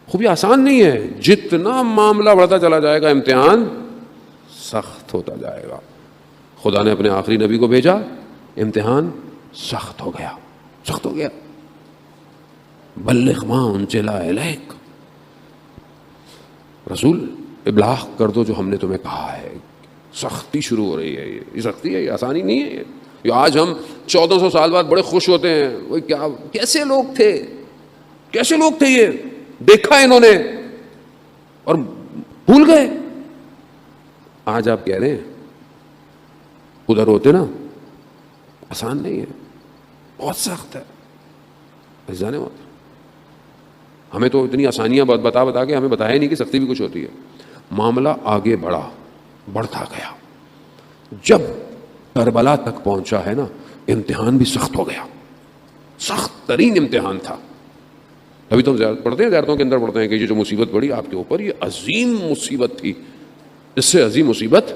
خوب یہ آسان نہیں ہے. جتنا معاملہ بڑھتا چلا جائے گا امتحان سخت ہوتا جائے گا. خدا نے اپنے آخری نبی کو بھیجا, امتحان سخت ہو گیا, سخت ہو گیا. بلغ ما انزل الیک, رسول ابلاغ کر دو جو ہم نے تمہیں کہا ہے. سختی شروع ہو رہی ہے. یہ سختی ہے, یہ آسانی نہیں ہے. یہ آج ہم 1400 سال بعد بڑے خوش ہوتے ہیں, وہ کیا کیسے لوگ تھے, کیسے لوگ تھے, یہ دیکھا انہوں نے اور بھول گئے. آج آپ کہہ رہے ہیں ادھر ہوتے نا, آسان نہیں ہے, بہت سخت ہے. جانے ہمیں تو اتنی آسانیاں بتا کے ہمیں بتایا نہیں کہ سختی بھی کچھ ہوتی ہے. معاملہ آگے بڑھتا گیا. جب کربلا تک پہنچا ہے نا, امتحان بھی سخت ہو گیا, سخت ترین امتحان تھا. ابھی تو پڑھتے ہیں زیارتوں کے اندر پڑھتے ہیں کہ یہ جو مصیبت پڑی آپ کے اوپر یہ عظیم مصیبت تھی. اس سے عظیم مصیبت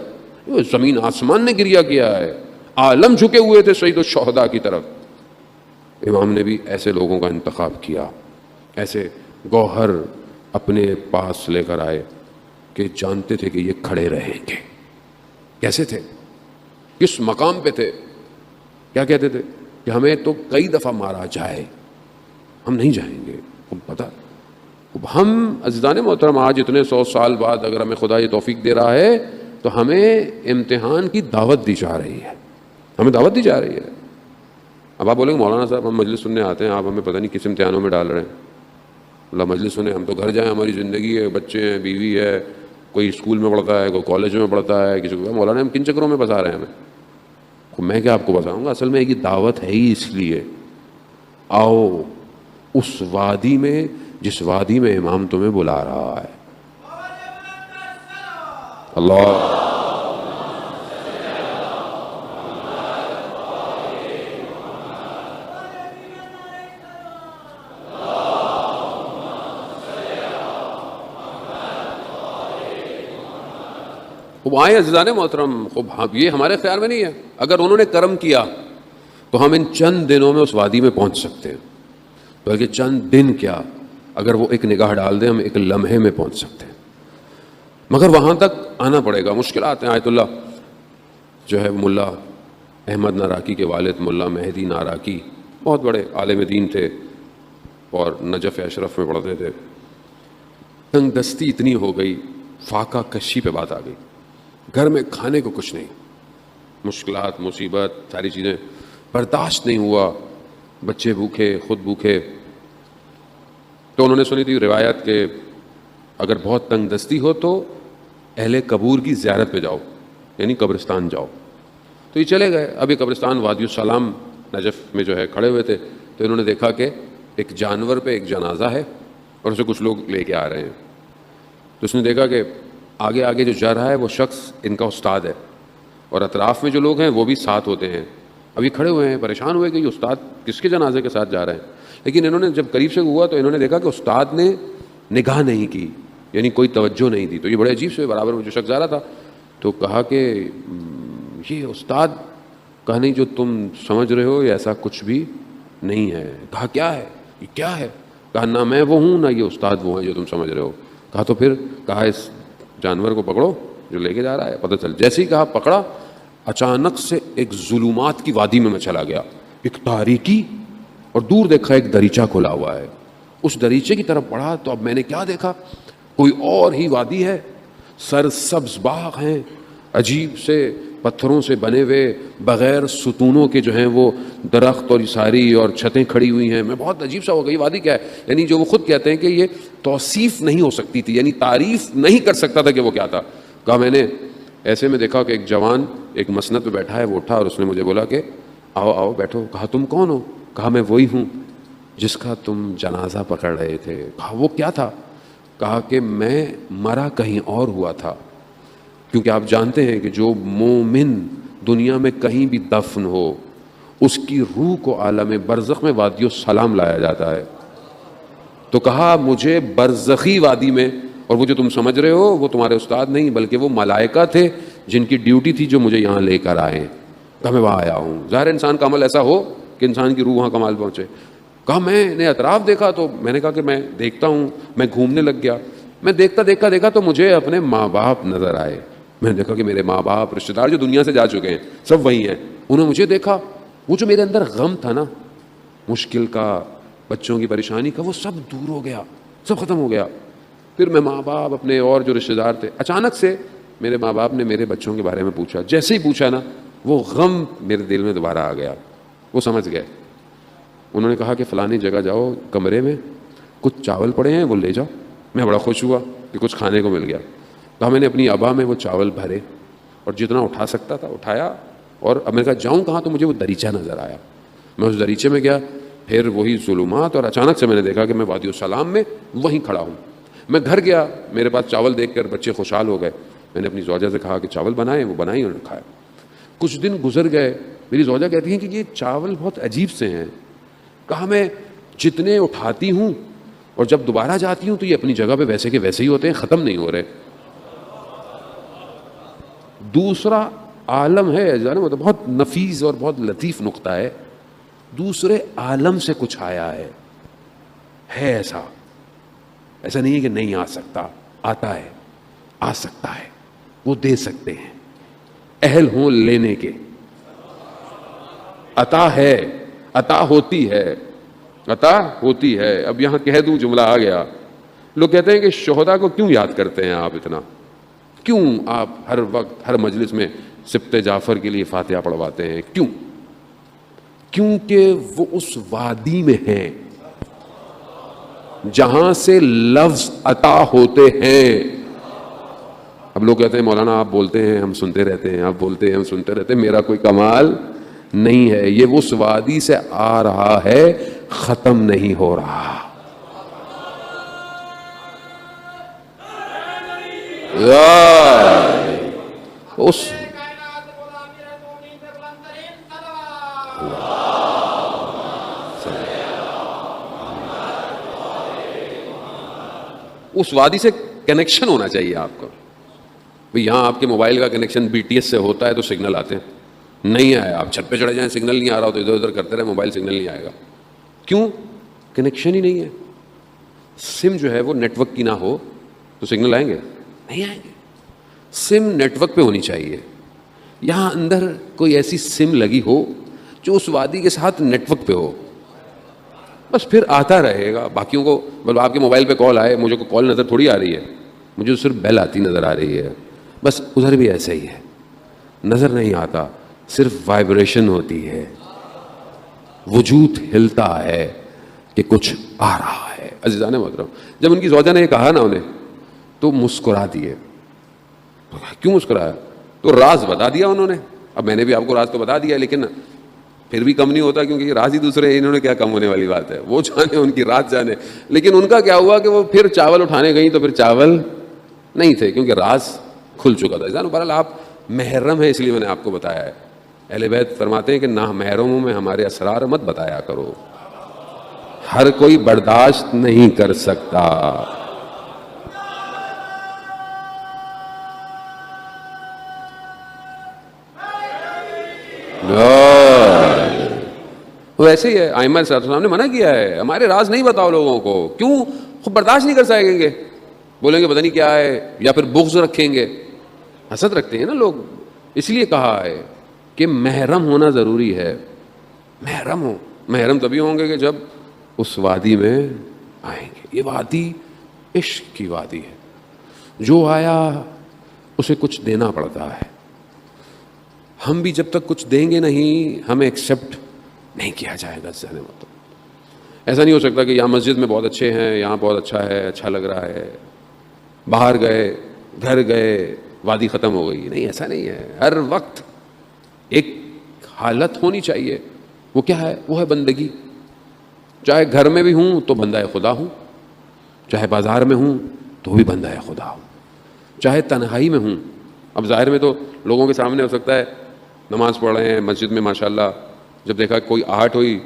زمین آسمان نے گریا کیا ہے, عالم جھکے ہوئے تھے سید الشہداء کی طرف. امام نے بھی ایسے لوگوں کا انتخاب کیا, ایسے گوہر اپنے پاس لے کر آئے کہ جانتے تھے کہ یہ کھڑے رہیں گے. کیسے تھے, کس مقام پہ تھے, کیا کہتے تھے کہ ہمیں تو کئی دفعہ مارا جائے ہم نہیں جائیں گے. پتا ہم عزیزان محترم آج اتنے 100 سال بعد اگر ہمیں خدا یہ توفیق دے رہا ہے تو ہمیں امتحان کی دعوت دی جا رہی ہے, ہمیں دعوت دی جا رہی ہے. اب آپ بولیں گے مولانا صاحب ہم مجلس سننے آتے ہیں, آپ ہمیں پتہ نہیں کس امتحانوں میں ڈال رہے ہیں. اللہ مجلس سنیں, ہم تو گھر جائیں, ہماری زندگی ہے, بچے ہیں, بیوی ہے, کوئی اسکول میں پڑھتا ہے, کوئی کالج میں پڑھتا ہے, کسی کو مولانا ہم کن چکروں میں پھنسا رہے ہیں ہمیں. میں کیا آپ کو بتاؤں گا, اصل میں یہ دعوت ہے ہی اس لیے آؤ اس وادی میں جس وادی میں امام تمہیں بلا رہا ہے. اللہ خوب آئے عزیزان محترم، خوب یہ ہمارے خیال میں نہیں ہے. اگر انہوں نے کرم کیا تو ہم ان چند دنوں میں اس وادی میں پہنچ سکتے ہیں، بلکہ چند دن کیا، اگر وہ ایک نگاہ ڈال دیں ہم ایک لمحے میں پہنچ سکتے ہیں. مگر وہاں تک آنا پڑے گا، مشکلات ہیں. آیت اللہ جو ہے ملا احمد ناراکی کے والد ملا مہدی ناراکی بہت بڑے عالم دین تھے اور نجف اشرف میں پڑھتے تھے. تنگ دستی اتنی ہو گئی، فاقہ کشی پہ بات آ گئی، گھر میں کھانے کو کچھ نہیں، مشکلات مصیبت ساری چیزیں برداشت نہیں ہوا، بچے بھوکے خود بھوکے. تو انہوں نے سنی تھی روایت کہ اگر بہت تنگ دستی ہو تو اہل قبور کی زیارت پہ جاؤ، یعنی قبرستان جاؤ. تو یہ چلے گئے. اب یہ قبرستان وادی السلام نجف میں جو ہے کھڑے ہوئے تھے، تو انہوں نے دیکھا کہ ایک جانور پہ ایک جنازہ ہے اور اسے کچھ لوگ لے کے آ رہے ہیں. تو اس نے دیکھا کہ آگے آگے جو جا رہا ہے وہ شخص ان کا استاد ہے، اور اطراف میں جو لوگ ہیں وہ بھی ساتھ ہوتے ہیں. ابھی کھڑے ہوئے ہیں، پریشان ہوئے کہ یہ استاد کس کے جنازے کے ساتھ جا رہے ہیں. لیکن انہوں نے جب قریب سے ہوا تو انہوں نے دیکھا کہ استاد نے نگاہ نہیں کی، یعنی کوئی توجہ نہیں دی. تو یہ بڑے عجیب سے برابر میں جو شخص جا رہا تھا تو کہا کہ یہ استاد. کہا نہیں، جو تم سمجھ رہے ہو یہ ایسا کچھ بھی نہیں ہے. کہا کیا ہے، یہ کیا ہے؟ کہا نہ میں وہ ہوں نہ یہ استاد وہ ہیں جو تم سمجھ رہے ہو. کہا تو پھر؟ کہا اس جانور کو پکڑو جو لے کے جا رہا ہے، پتہ چل. جیسے ہی کہا پکڑا، اچانک سے ایک ظلمات کی وادی میں چلا گیا، ایک تاریکی، اور دور دیکھا ایک دریچہ کھلا ہوا ہے. اس دریچے کی طرف بڑھا تو اب میں نے کیا دیکھا، کوئی اور ہی وادی ہے، سرسبز باغ ہیں، عجیب سے پتھروں سے بنے ہوئے بغیر ستونوں کے جو ہیں وہ درخت اور ساری اور چھتیں کھڑی ہوئی ہیں. میں بہت عجیب سا ہو گئی، یہ وادی کیا ہے؟ یعنی جو وہ خود کہتے ہیں کہ یہ توصیف نہیں ہو سکتی تھی، یعنی تعریف نہیں کر سکتا تھا کہ وہ کیا تھا. کہا میں نے ایسے میں دیکھا کہ ایک جوان ایک مسند پہ بیٹھا ہے. وہ اٹھا اور اس نے مجھے بولا کہ آؤ آؤ بیٹھو. کہا تم کون ہو؟ کہا میں وہی ہوں جس کا تم جنازہ پکڑ رہے تھے. کہا وہ کیا تھا؟ کہا کہ میں مرا کہیں اور ہوا تھا، کیونکہ آپ جانتے ہیں کہ جو مومن دنیا میں کہیں بھی دفن ہو اس کی روح کو عالم برزخ میں وادی السلام لایا جاتا ہے. تو کہا مجھے برزخی وادی میں، اور وہ جو تم سمجھ رہے ہو وہ تمہارے استاد نہیں بلکہ وہ ملائکہ تھے جن کی ڈیوٹی تھی جو مجھے یہاں لے کر آئے. کہا میں وہاں آیا ہوں. ظاہر انسان کا عمل ایسا ہو کہ انسان کی روح وہاں کمال پہنچے. کہا میں نے اطراف دیکھا تو میں نے کہا کہ میں دیکھتا ہوں. میں گھومنے لگ گیا. میں دیکھتا دیکھا تو مجھے اپنے ماں باپ نظر آئے. میں نے دیکھا کہ میرے ماں باپ رشتہ دار جو دنیا سے جا چکے ہیں سب وہی ہیں. انہوں نے مجھے دیکھا. وہ جو میرے اندر غم تھا نا، مشکل کا، بچوں کی پریشانی کا، وہ سب دور ہو گیا، سب ختم ہو گیا. پھر میں ماں باپ اپنے اور جو رشتہ دار تھے، اچانک سے میرے ماں باپ نے میرے بچوں کے بارے میں پوچھا. جیسے ہی پوچھا نا وہ غم میرے دل میں دوبارہ آ گیا. وہ سمجھ گئے. انہوں نے کہا کہ فلانی جگہ جاؤ، کمرے میں کچھ چاول پڑے ہیں وہ لے جاؤ. میں بڑا خوش ہوا کہ کچھ کھانے کو مل گیا. کہا میں نے اپنی ابا میں وہ چاول بھرے اور جتنا اٹھا سکتا تھا اٹھایا. اور اب میں نے کہا جاؤں کہاں، تو مجھے وہ دریچہ نظر آیا. میں اس دریچے میں گیا، پھر وہی ظلمات، اور اچانک سے میں نے دیکھا کہ میں وادی السلام میں وہیں کھڑا ہوں. میں گھر گیا، میرے پاس چاول دیکھ کر بچے خوشحال ہو گئے. میں نے اپنی زوجہ سے کہا کہ چاول بنائیں، وہ بنائی، انہوں نے کھایا. کچھ دن گزر گئے. میری زوجہ کہتی ہیں کہ یہ چاول بہت عجیب سے ہیں. کہا میں جتنے اٹھاتی ہوں اور جب دوبارہ جاتی ہوں تو یہ اپنی جگہ پہ ویسے کے ویسے ہی ہوتے ہیں، ختم نہیں ہو رہے. دوسرا عالم ہے، مطلب بہت نفیس اور بہت لطیف نقطہ ہے. دوسرے عالم سے کچھ آیا ہے ایسا نہیں ہے کہ نہیں آ سکتا، آتا ہے، آ سکتا ہے. وہ دے سکتے ہیں، اہل ہوں لینے کے. عطا ہے، عطا ہوتی ہے، عطا ہوتی ہے. اب یہاں کہہ دوں جملہ آ گیا. لوگ کہتے ہیں کہ شہداء کو کیوں یاد کرتے ہیں آپ اتنا، کیوں آپ ہر وقت ہر مجلس میں سبط جعفر کے لیے فاتحہ پڑھواتے ہیں، کیوں؟ کیونکہ وہ اس وادی میں ہیں جہاں سے لفظ عطا ہوتے ہیں. اب لوگ کہتے ہیں مولانا آپ بولتے ہیں ہم سنتے رہتے ہیں، آپ بولتے ہیں ہم سنتے رہتے ہیں، میرا کوئی کمال نہیں ہے. یہ اس وادی سے آ رہا ہے، ختم نہیں ہو رہا. اس وادی سے کنیکشن ہونا چاہیے آپ کو. بھئی یہاں آپ کے موبائل کا کنیکشن BTS سے ہوتا ہے تو سگنل آتے ہیں, نہیں آیا آپ چھت پہ چڑھ جائیں, سگنل نہیں آ رہا ہو تو ادھر ادھر کرتے رہے, موبائل سگنل نہیں آئے گا. کیوں؟ کنیکشن ہی نہیں ہے. سم جو ہے وہ نیٹ ورک کی نہ ہو تو سگنل آئیں گے؟ نہیں آئیں گے. سم نیٹ ورک پہ ہونی چاہیے. یہاں اندر کوئی ایسی سم لگی ہو جو اس وادی کے ساتھ نیٹ ورک پہ ہو, بس پھر آتا رہے گا. باقیوں کو مطلب آپ کے موبائل پہ کال آئے, مجھے کو کال نظر تھوڑی آ رہی ہے, مجھے صرف بیل آتی نظر آ رہی ہے. بس ادھر بھی ایسے ہی ہے, نظر نہیں آتا, صرف وائبریشن ہوتی ہے, وجود ہلتا ہے کہ کچھ آ رہا ہے. عزیزان محترم, جب ان کی زوجہ نے یہ کہا نا انہیں, تو مسکرا دیے. کیوں مسکرایا؟ تو راز بتا دیا انہوں نے. اب میں نے بھی آپ کو راز تو بتا دیا, لیکن پھر بھی کم نہیں ہوتا, کیونکہ یہ راز ہی دوسرے ہیں, انہوں نے کیا کم ہونے والی بات ہے, وہ جانے ان کی راز جانے. لیکن ان کا کیا ہوا کہ وہ پھر چاول اٹھانے گئیں تو پھر چاول نہیں تھے, کیونکہ راز کھل چکا تھا. بہرحال آپ محرم ہیں, اس لیے میں نے آپ کو بتایا ہے. اہل بیت فرماتے ہیں کہ نہ محرموں میں ہمارے اسرار مت بتایا کرو, ہر کوئی برداشت نہیں کر سکتا. ویسے ہی ہے, ائمہ صاحب نے منع کیا ہے, ہمارے راز نہیں بتاؤ لوگوں کو. کیوں؟ خود برداشت نہیں کر سکیں گے, بولیں گے پتہ نہیں کیا ہے, یا پھر بغض رکھیں گے. حسد رکھتے ہیں نا لوگ, اس لیے کہا ہے کہ محرم ہونا ضروری ہے. محرم ہو, محرم تبھی ہوں گے کہ جب اس وادی میں آئیں گے. یہ وادی عشق کی وادی ہے, جو آیا اسے کچھ دینا پڑتا ہے. ہم بھی جب تک کچھ دیں گے نہیں, ہمیں ایکسیپٹ نہیں کیا جائے گا. ایسا نہیں ہو سکتا کہ یہاں مسجد میں بہت اچھے ہیں, یہاں بہت اچھا ہے, اچھا لگ رہا ہے, باہر گئے, گھر گئے, وادی ختم ہو گئی. نہیں, ایسا نہیں ہے. ہر وقت ایک حالت ہونی چاہیے. وہ کیا ہے؟ وہ ہے بندگی. چاہے گھر میں بھی ہوں تو بندہ خدا ہوں, چاہے بازار میں ہوں تو بھی بندہ خدا ہوں, چاہے تنہائی میں ہوں. اب ظاہر میں تو لوگوں کے سامنے ہو سکتا ہے نماز پڑھ رہے ہیں مسجد میں ماشاءاللہ, جب دیکھا کوئی آہٹ ہوئی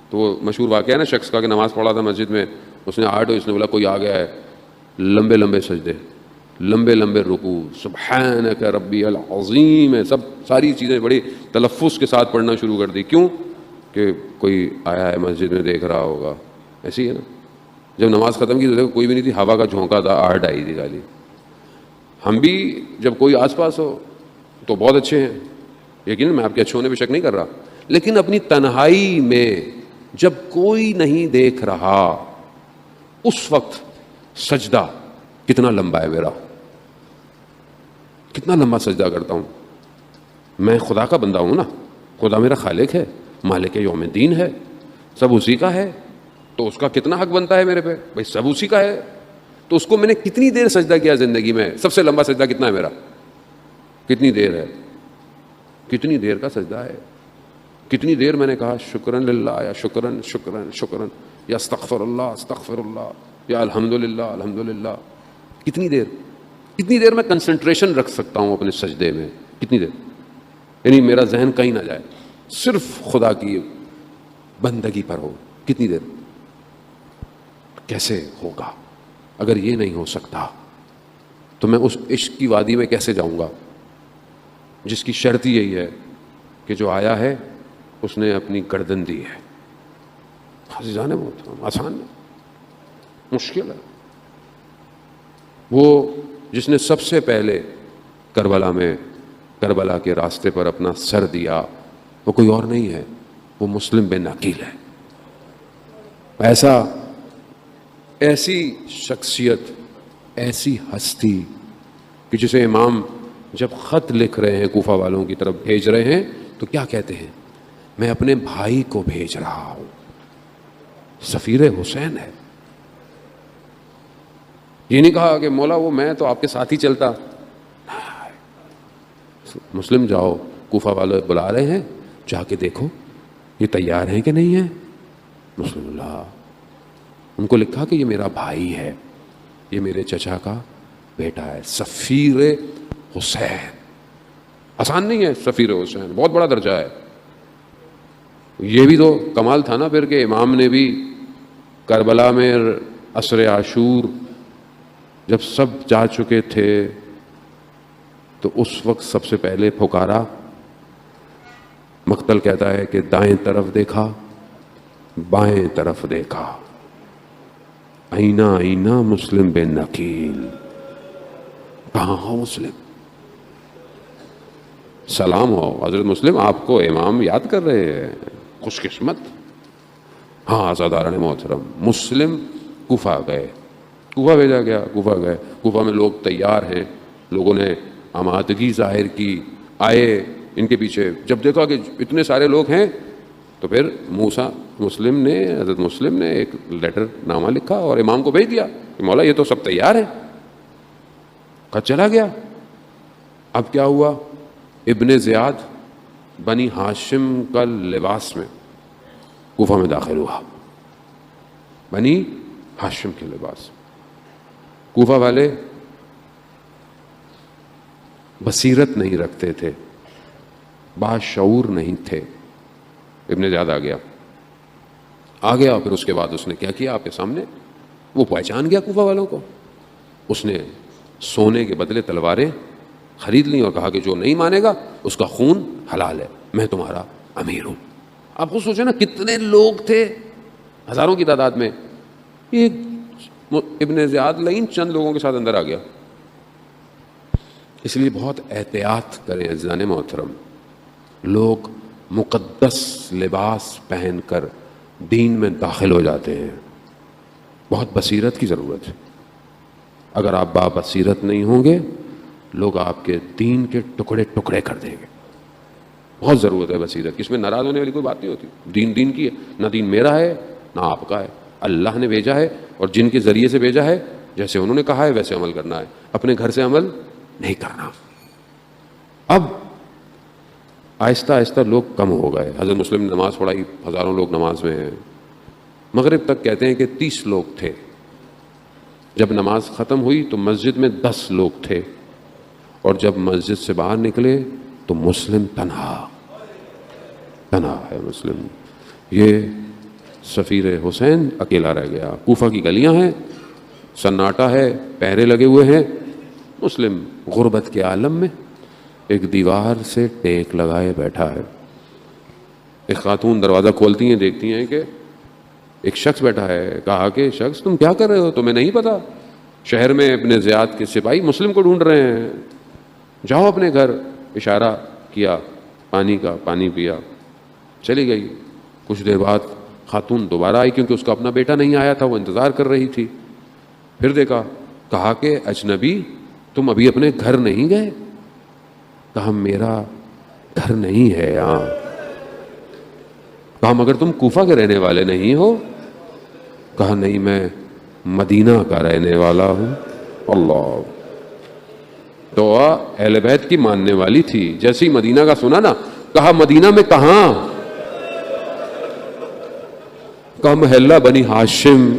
تو وہ مشہور واقعہ ہے نا شخص کا کہ نماز پڑھا تھا مسجد میں, اس نے آہٹ ہوئی, اس نے بولا کوئی آ گیا ہے, لمبے لمبے سجدے, لمبے لمبے رکوع, سبحانک ربی العظیم ہے, ساری چیزیں بڑی تلفظ کے ساتھ پڑھنا شروع کر دی. کیوں؟ کہ کوئی آیا ہے مسجد میں, دیکھ رہا ہوگا. ایسی ہے نا, جب نماز ختم کی تو دیکھو کوئی بھی نہیں تھی, ہوا کا جھونکا تھا, آہٹ آئی تھی خالی. ہم بھی جب کوئی آس پاس ہو تو بہت اچھے ہیں, یقین میں آپ کے اچھے ہونے پہ شک نہیں کر رہا, لیکن اپنی تنہائی میں جب کوئی نہیں دیکھ رہا, اس وقت سجدہ کتنا لمبا ہے میرا, کتنا لمبا سجدہ کرتا ہوں. میں خدا کا بندہ ہوں نا, خدا میرا خالق ہے, مالک یوم الدین ہے, سب اسی کا ہے, تو اس کا کتنا حق بنتا ہے میرے پہ, بھائی سب اسی کا ہے. تو اس کو میں نے کتنی دیر سجدہ کیا زندگی میں؟ سب سے لمبا سجدہ کتنا ہے میرا؟ کتنی دیر ہے؟ کتنی دیر کا سجدہ ہے؟ کتنی دیر میں نے کہا شکرن للہ, یا شکرن شکرن شکرن, یا استغفر اللہ استغفر اللہ, یا الحمدللہ الحمدللہ. کتنی دیر, کتنی دیر میں کنسنٹریشن رکھ سکتا ہوں اپنے سجدے میں؟ کتنی دیر؟ یعنی میرا ذہن کہیں نہ جائے, صرف خدا کی بندگی پر ہو. کتنی دیر؟ کیسے ہوگا؟ اگر یہ نہیں ہو سکتا تو میں اس عشق کی وادی میں کیسے جاؤں گا جس کی شرط یہی ہے کہ جو آیا ہے اس نے اپنی گردن دی ہے. عزیزان محترم, آسان ہے؟ مشکل ہے. وہ جس نے سب سے پہلے کربلا کے راستے پر اپنا سر دیا, وہ کوئی اور نہیں ہے, وہ مسلم بن عقیل ہے. ایسی شخصیت, ایسی ہستی کہ جسے امام جب خط لکھ رہے ہیں کوفہ والوں کی طرف بھیج رہے ہیں تو کیا کہتے ہیں؟ میں اپنے بھائی کو بھیج رہا ہوں. سفیر حسین ہے. یہ نہیں کہا کہ مولا وہ میں تو آپ کے ساتھ ہی چلتا. مسلم جاؤ, کوفہ والے بلا رہے ہیں, جا کے دیکھو یہ تیار ہیں کہ نہیں ہیں. مسلم اللہ, ان کو لکھا کہ یہ میرا بھائی ہے, یہ میرے چچا کا بیٹا ہے, سفیر حسین. آسان نہیں ہے سفیر حسین, بہت بڑا درجہ ہے. یہ بھی تو کمال تھا نا پھر کہ امام نے بھی کربلا میں عصر عاشور جب سب جا چکے تھے تو اس وقت سب سے پہلے پکارا. مقتل کہتا ہے کہ دائیں طرف دیکھا، بائیں طرف دیکھا، آئینہ آئینہ مسلم بن نکیل. کہاں ہو مسلم؟ سلام ہو حضرت مسلم، آپ کو امام یاد کر رہے ہیں، خوش قسمت. ہاں عزاداران محترم، مسلم کوفہ گئے، کوفہ بھیجا گیا، کوفہ گئے. کوفہ میں لوگ تیار ہیں، لوگوں نے آمادگی ظاہر کی، آئے ان کے پیچھے. جب دیکھا کہ اتنے سارے لوگ ہیں تو پھر موسیٰ مسلم نے، حضرت مسلم نے ایک لیٹر نامہ لکھا اور امام کو بھیج دیا کہ مولا یہ تو سب تیار ہیں. خط چلا گیا. اب کیا ہوا؟ ابن زیاد بنی ہاشم کا لباس میں کوفہ میں داخل ہوا، بنی ہاشم کے لباس. کوفہ والے بصیرت نہیں رکھتے تھے، باشعور نہیں تھے. ابن زیاد آ گیا. پھر اس کے بعد اس نے کیا کیا؟ آپ کے سامنے وہ پہچان گیا کوفہ والوں کو. اس نے سونے کے بدلے تلواریں خرید لیں اور کہا کہ جو نہیں مانے گا اس کا خون حلال ہے، میں تمہارا امیر ہوں. آپ خود سوچیں نا کتنے لوگ تھے، ہزاروں کی تعداد میں. یہ ابن زیاد لئین چند لوگوں کے ساتھ اندر آ گیا. اس لیے بہت احتیاط کریں عزیزان محترم. لوگ مقدس لباس پہن کر دین میں داخل ہو جاتے ہیں، بہت بصیرت کی ضرورت ہے. اگر آپ بابصیرت نہیں ہوں گے لوگ آپ کے دین کے ٹکڑے ٹکڑے کر دیں گے. بہت ضرورت ہے بصیرت. اس میں ناراض ہونے والی کوئی بات نہیں ہوتی. دین دین کی ہے، نہ دین میرا ہے نہ آپ کا ہے. اللہ نے بھیجا ہے اور جن کے ذریعے سے بھیجا ہے جیسے انہوں نے کہا ہے ویسے عمل کرنا ہے، اپنے گھر سے عمل نہیں کرنا. اب آہستہ آہستہ لوگ کم ہو گئے. حضرت مسلم نے نماز پڑھائی، ہزاروں لوگ نماز میں ہیں. مغرب تک کہتے ہیں کہ 30 لوگ تھے. جب نماز ختم ہوئی تو مسجد میں 10 لوگ تھے، اور جب مسجد سے باہر نکلے تو مسلم تنہا ہے. مسلم یہ سفیر حسین اکیلا رہ گیا. کوفہ کی گلیاں ہیں، سناٹا ہے، پہرے لگے ہوئے ہیں. مسلم غربت کے عالم میں ایک دیوار سے ٹیک لگائے بیٹھا ہے. ایک خاتون دروازہ کھولتی ہیں، دیکھتی ہیں کہ ایک شخص بیٹھا ہے. کہا کہ شخص تم کیا کر رہے ہو؟ تمہیں نہیں پتا شہر میں ابن زیاد کے سپاہی مسلم کو ڈھونڈ رہے ہیں، جاؤ اپنے گھر. اشارہ کیا پانی کا، پانی پیا، چلی گئی. کچھ دیر بعد خاتون دوبارہ آئی کیونکہ اس کا اپنا بیٹا نہیں آیا تھا، وہ انتظار کر رہی تھی. پھر دیکھا، کہا کہ اجنبی تم ابھی اپنے گھر نہیں گئے؟ کہا میرا گھر نہیں ہے یہاں. کہا مگر تم کوفہ کے رہنے والے نہیں ہو؟ کہا نہیں، میں مدینہ کا رہنے والا ہوں. اللہ، تو اہل بیت کی ماننے والی تھی. جیسے ہی مدینہ کا سنا نا، کہا مدینہ میں کہاں؟ کہا محلہ بنی ہاشم.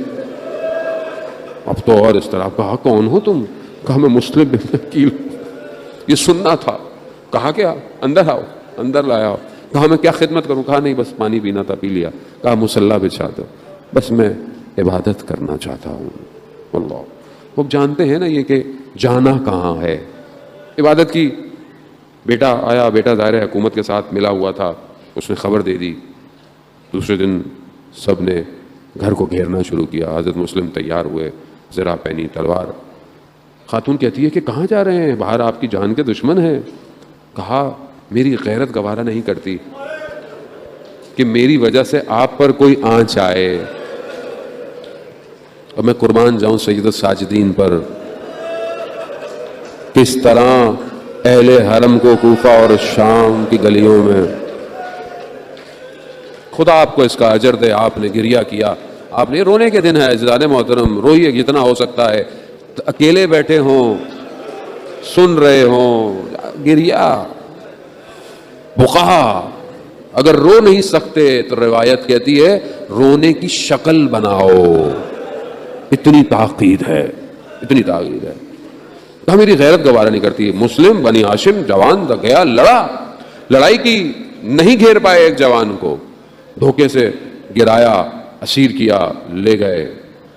اب تو اور اس طرح. کہا کون ہو تم؟ کہا میں مسلم بن نکیل. یہ سننا تھا. کہا کیا؟ اندر آؤ. اندر لایا. کہا میں کیا خدمت کروں؟ کہا نہیں بس پانی پینا تھا، پی لیا. کہا مصلی بچھا دو، بس میں عبادت کرنا چاہتا ہوں. اللہ، وہ جانتے ہیں نا یہ کہ جانا کہاں ہے عبادت کی. بیٹا آیا، بیٹا ظاہر ہے حکومت کے ساتھ ملا ہوا تھا، اس نے خبر دے دی. دوسرے دن سب نے گھر کو گھیرنا شروع کیا. حضرت مسلم تیار ہوئے، زرہ پہنی، تلوار. خاتون کہتی ہے کہ کہاں جا رہے ہیں؟ باہر آپ کی جان کے دشمن ہیں. کہا میری غیرت گوارا نہیں کرتی کہ میری وجہ سے آپ پر کوئی آنچ آئے اور میں قربان جاؤں سید الساجدین پر. کس طرح اہل حرم کو کوفہ اور شام کی گلیوں میں، خدا آپ کو اس کا اجر دے، آپ نے گریہ کیا. آپ نے، رونے کے دن ہے عزیزان محترم، روئیے جتنا ہو سکتا ہے. اکیلے بیٹھے ہوں، سن رہے ہوں، گریہ بقا. اگر رو نہیں سکتے تو روایت کہتی ہے رونے کی شکل بناؤ. اتنی تاکید ہے، اتنی تاکید ہے. کہا میری غیرت گوارا نہیں کرتی. مسلم بنی ہاشم جوان گیا، لڑا، لڑائی کی، نہیں گھیر پائے ایک جوان کو، دھوکے سے گرایا، اسیر کیا، لے گئے.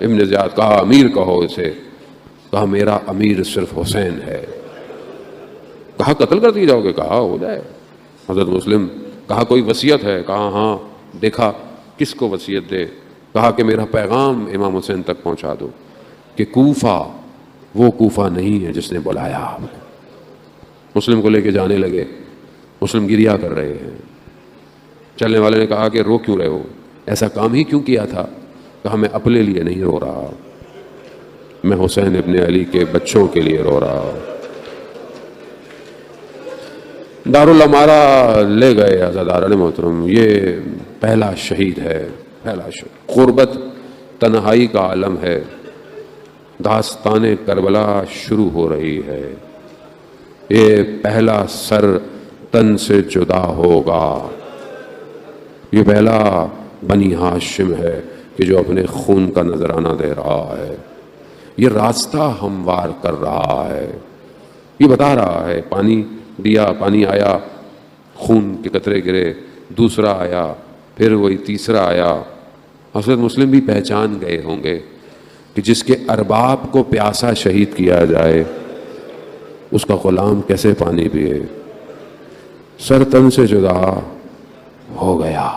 ابن زیاد کہا امیر کہو اسے. کہا میرا امیر صرف حسین ہے. کہا قتل کر دی جاؤ گے؟ کہا ہو جائے۔ حضرت مسلم کہا کوئی وصیت ہے؟ کہا ہاں۔ دیکھا کس کو وصیت دے؟ کہا کہ میرا پیغام امام حسین تک پہنچا دو کہ کوفہ وہ کوفہ نہیں ہے جس نے بلایا آپ کو۔ مسلم کو لے کے جانے لگے، مسلم گریا کر رہے ہیں۔ چلنے والے نے کہا کہ رو کیوں رہے ہو؟ ایسا کام ہی کیوں کیا تھا؟ کہا میں اپنے لیے نہیں رو رہا، میں حسین ابن علی کے بچوں کے لیے رو رہا ہوں۔ دارالامارہ لے گئے عزاداران محترم، یہ پہلا شہید ہے، پہلا شہید۔ غربت تنہائی کا عالم ہے، داستان کربلا شروع ہو رہی ہے۔ یہ پہلا سر تن سے جدا ہوگا، یہ پہلا بنی ہاشم ہے کہ جو اپنے خون کا نذرانہ دے رہا ہے، یہ راستہ ہموار کر رہا ہے، یہ بتا رہا ہے پانی دیا، پانی آیا، خون کے قطرے گرے، دوسرا آیا، پھر وہی تیسرا آیا۔ حضرت مسلم بھی پہچان گئے ہوں گے کہ جس کے ارباب کو پیاسا شہید کیا جائے اس کا غلام کیسے پانی پیے۔ سر تن سے جدا ہو گیا،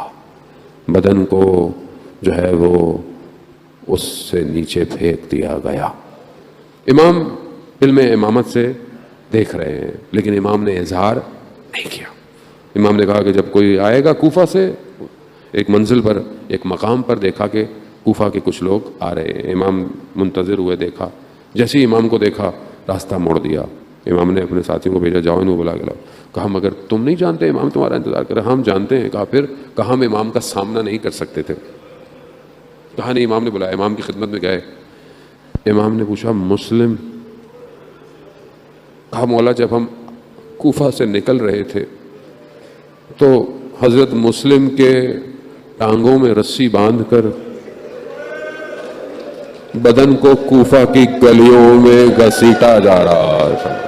بدن کو جو ہے وہ اس سے نیچے پھینک دیا گیا۔ امام علم امامت سے دیکھ رہے ہیں لیکن امام نے اظہار نہیں کیا۔ امام نے کہا کہ جب کوئی آئے گا کوفہ سے، ایک منزل پر، ایک مقام پر دیکھا کہ کوفہ کے کچھ لوگ آ رہے ہیں۔ امام منتظر ہوئے، دیکھا، جیسے ہی امام کو دیکھا راستہ موڑ دیا۔ امام نے اپنے ساتھیوں کو بھیجا، جاؤ ان کو بلا کے لاؤ۔ کہا مگر تم نہیں جانتے امام تمہارا انتظار کر رہے؟ ہم جانتے ہیں۔ کہا پھر؟ کہا ہم امام کا سامنا نہیں کر سکتے تھے۔ کہا نہیں، امام نے بلایا، امام کی خدمت میں گئے۔ امام نے پوچھا مسلم؟ کہا مولا جب ہم کوفہ سے نکل رہے تھے تو حضرت مسلم کے ٹانگوں میں رسی باندھ کر بدن کو کوفہ کی گلیوں میں گھسیٹا جا رہا تھا۔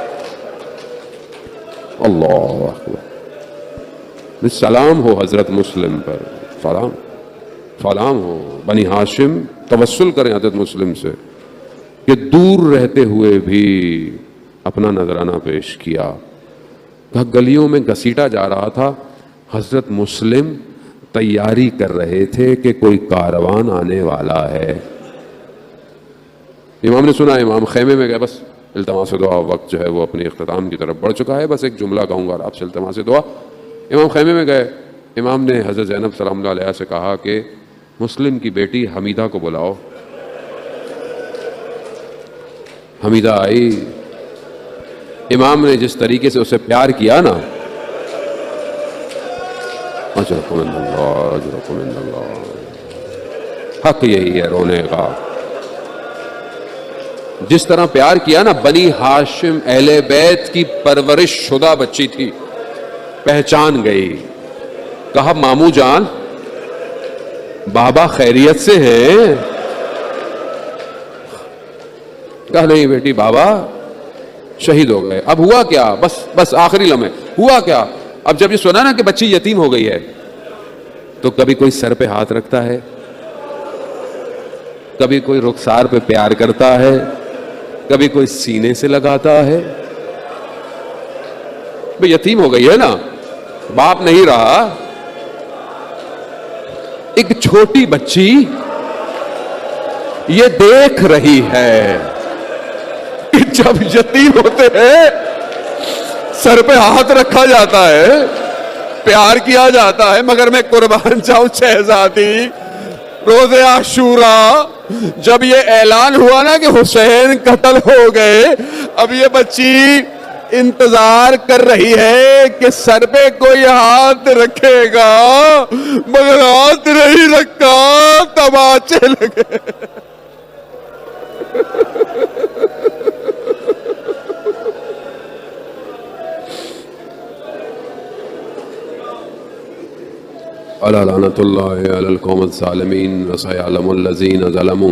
اللہ اکبر! سلام ہو حضرت مسلم پر، سلام، سلام ہو۔ بنی ہاشم توسل کریں حضرت مسلم سے کہ دور رہتے ہوئے بھی اپنا نذرانہ پیش کیا۔ کہا گلیوں میں گھسیٹا جا رہا تھا، حضرت مسلم تیاری کر رہے تھے کہ کوئی کاروان آنے والا ہے۔ امام نے سنا، امام خیمے میں گئے، بس التماس دعا، وقت جو ہے وہ اپنے اختتام کی طرف بڑھ چکا ہے، بس ایک جملہ کہوں گا آپ سے التماس دعا۔ امام خیمے میں گئے، امام نے حضرت زینب سلام اللہ علیہ سے کہا کہ مسلم کی بیٹی حمیدہ کو بلاؤ۔ حمیدہ آئی۔ امام نے جس طریقے سے اسے پیار کیا نا، اجرکم اللہ، اجرکم اللہ، حق یہی ہے رونے کا۔ جس طرح پیار کیا نا، بنی ہاشم اہل بیت کی پرورش شدہ بچی تھی، پہچان گئی۔ کہا ماموں جان، بابا خیریت سے ہیں؟ کہا نہیں بیٹی، بابا شہید ہو گئے۔ اب ہوا کیا؟ بس آخری لمحے ہوا کیا؟ اب جب یہ سنا نا کہ بچی یتیم ہو گئی ہے تو کبھی کوئی سر پہ ہاتھ رکھتا ہے، کبھی کوئی رخسار پہ پیار کرتا ہے، کبھی کوئی سینے سے لگاتا ہے۔ بھئی یتیم ہو گئی ہے نا، باپ نہیں رہا۔ ایک چھوٹی بچی یہ دیکھ رہی ہے کہ جب یتیم ہوتے ہیں سر پہ ہاتھ رکھا جاتا ہے، پیار کیا جاتا ہے، مگر میں قربان جاؤں شہزادی، روز عاشوراء جب یہ اعلان ہوا نا کہ حسین قتل ہو گئے، اب یہ بچی انتظار کر رہی ہے کہ سر پہ کوئی ہاتھ رکھے گا، مگر ہاتھ نہیں رکھا، تماچے لگے۔ الا لعنت اللہ علی القوم الظالمین وسیعلم الذین ظلموا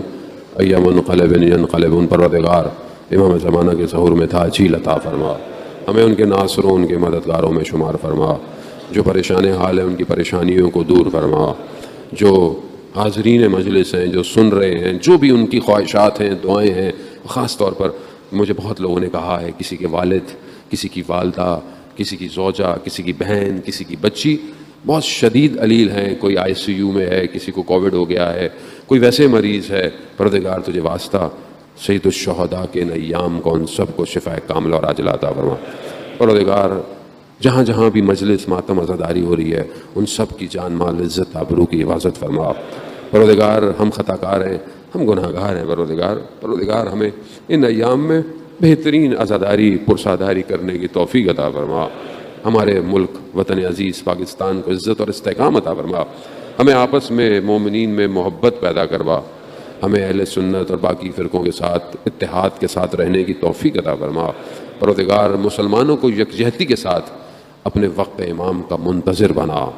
ای منقلب ینقلبون۔ پروردگار امام زمانہ کے ظہور میں تاجیل عطا فرما، ہمیں ان کے ناصروں، ان کے مددگاروں میں شمار فرما، جو پریشان حال ہیں ان کی پریشانیوں کو دور فرما، جو حاضرین مجلس ہیں، جو سن رہے ہیں، جو بھی ان کی خواہشات ہیں، دعائیں ہیں۔ خاص طور پر مجھے بہت لوگوں نے کہا ہے کسی کے والد کسی کی والدہ، کسی کی زوجہ، کسی کی بہن، کسی کی بچی بہت شدید علیل ہیں، کوئی ICU میں ہے، کسی کو کووڈ ہو گیا ہے، کوئی ویسے مریض ہے، پروردگار تجھے واسطہ سید الشہداء کے ان ایام کو ان سب کو شفاء کاملہ اور عاجلہ عطا فرما۔ پروردگار جہاں جہاں بھی مجلس ماتم عزاداری ہو رہی ہے ان سب کی جان مال عزت آبرو کی حفاظت فرما۔ پروردگار ہم خطا کار ہیں، ہم گناہ گار ہیں، پروردگار ہمیں ان ایام میں بہترین عزاداری پرساداری کرنے کی توفیق عطا فرما۔ ہمارے ملک وطن عزیز پاکستان کو عزت اور استحکام عطا فرما۔ ہمیں آپس میں مومنین میں محبت پیدا کروا، ہمیں اہل سنت اور باقی فرقوں کے ساتھ اتحاد کے ساتھ رہنے کی توفیق عطا فرما۔ پروردگار مسلمانوں کو یکجہتی کے ساتھ اپنے وقت امام کا منتظر بنا۔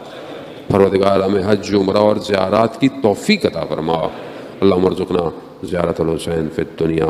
پروردگار ہمیں حج عمرہ اور زیارات کی توفیق عطا فرما۔ اللہم ارزقنا زیارت الحسین فی الدنیا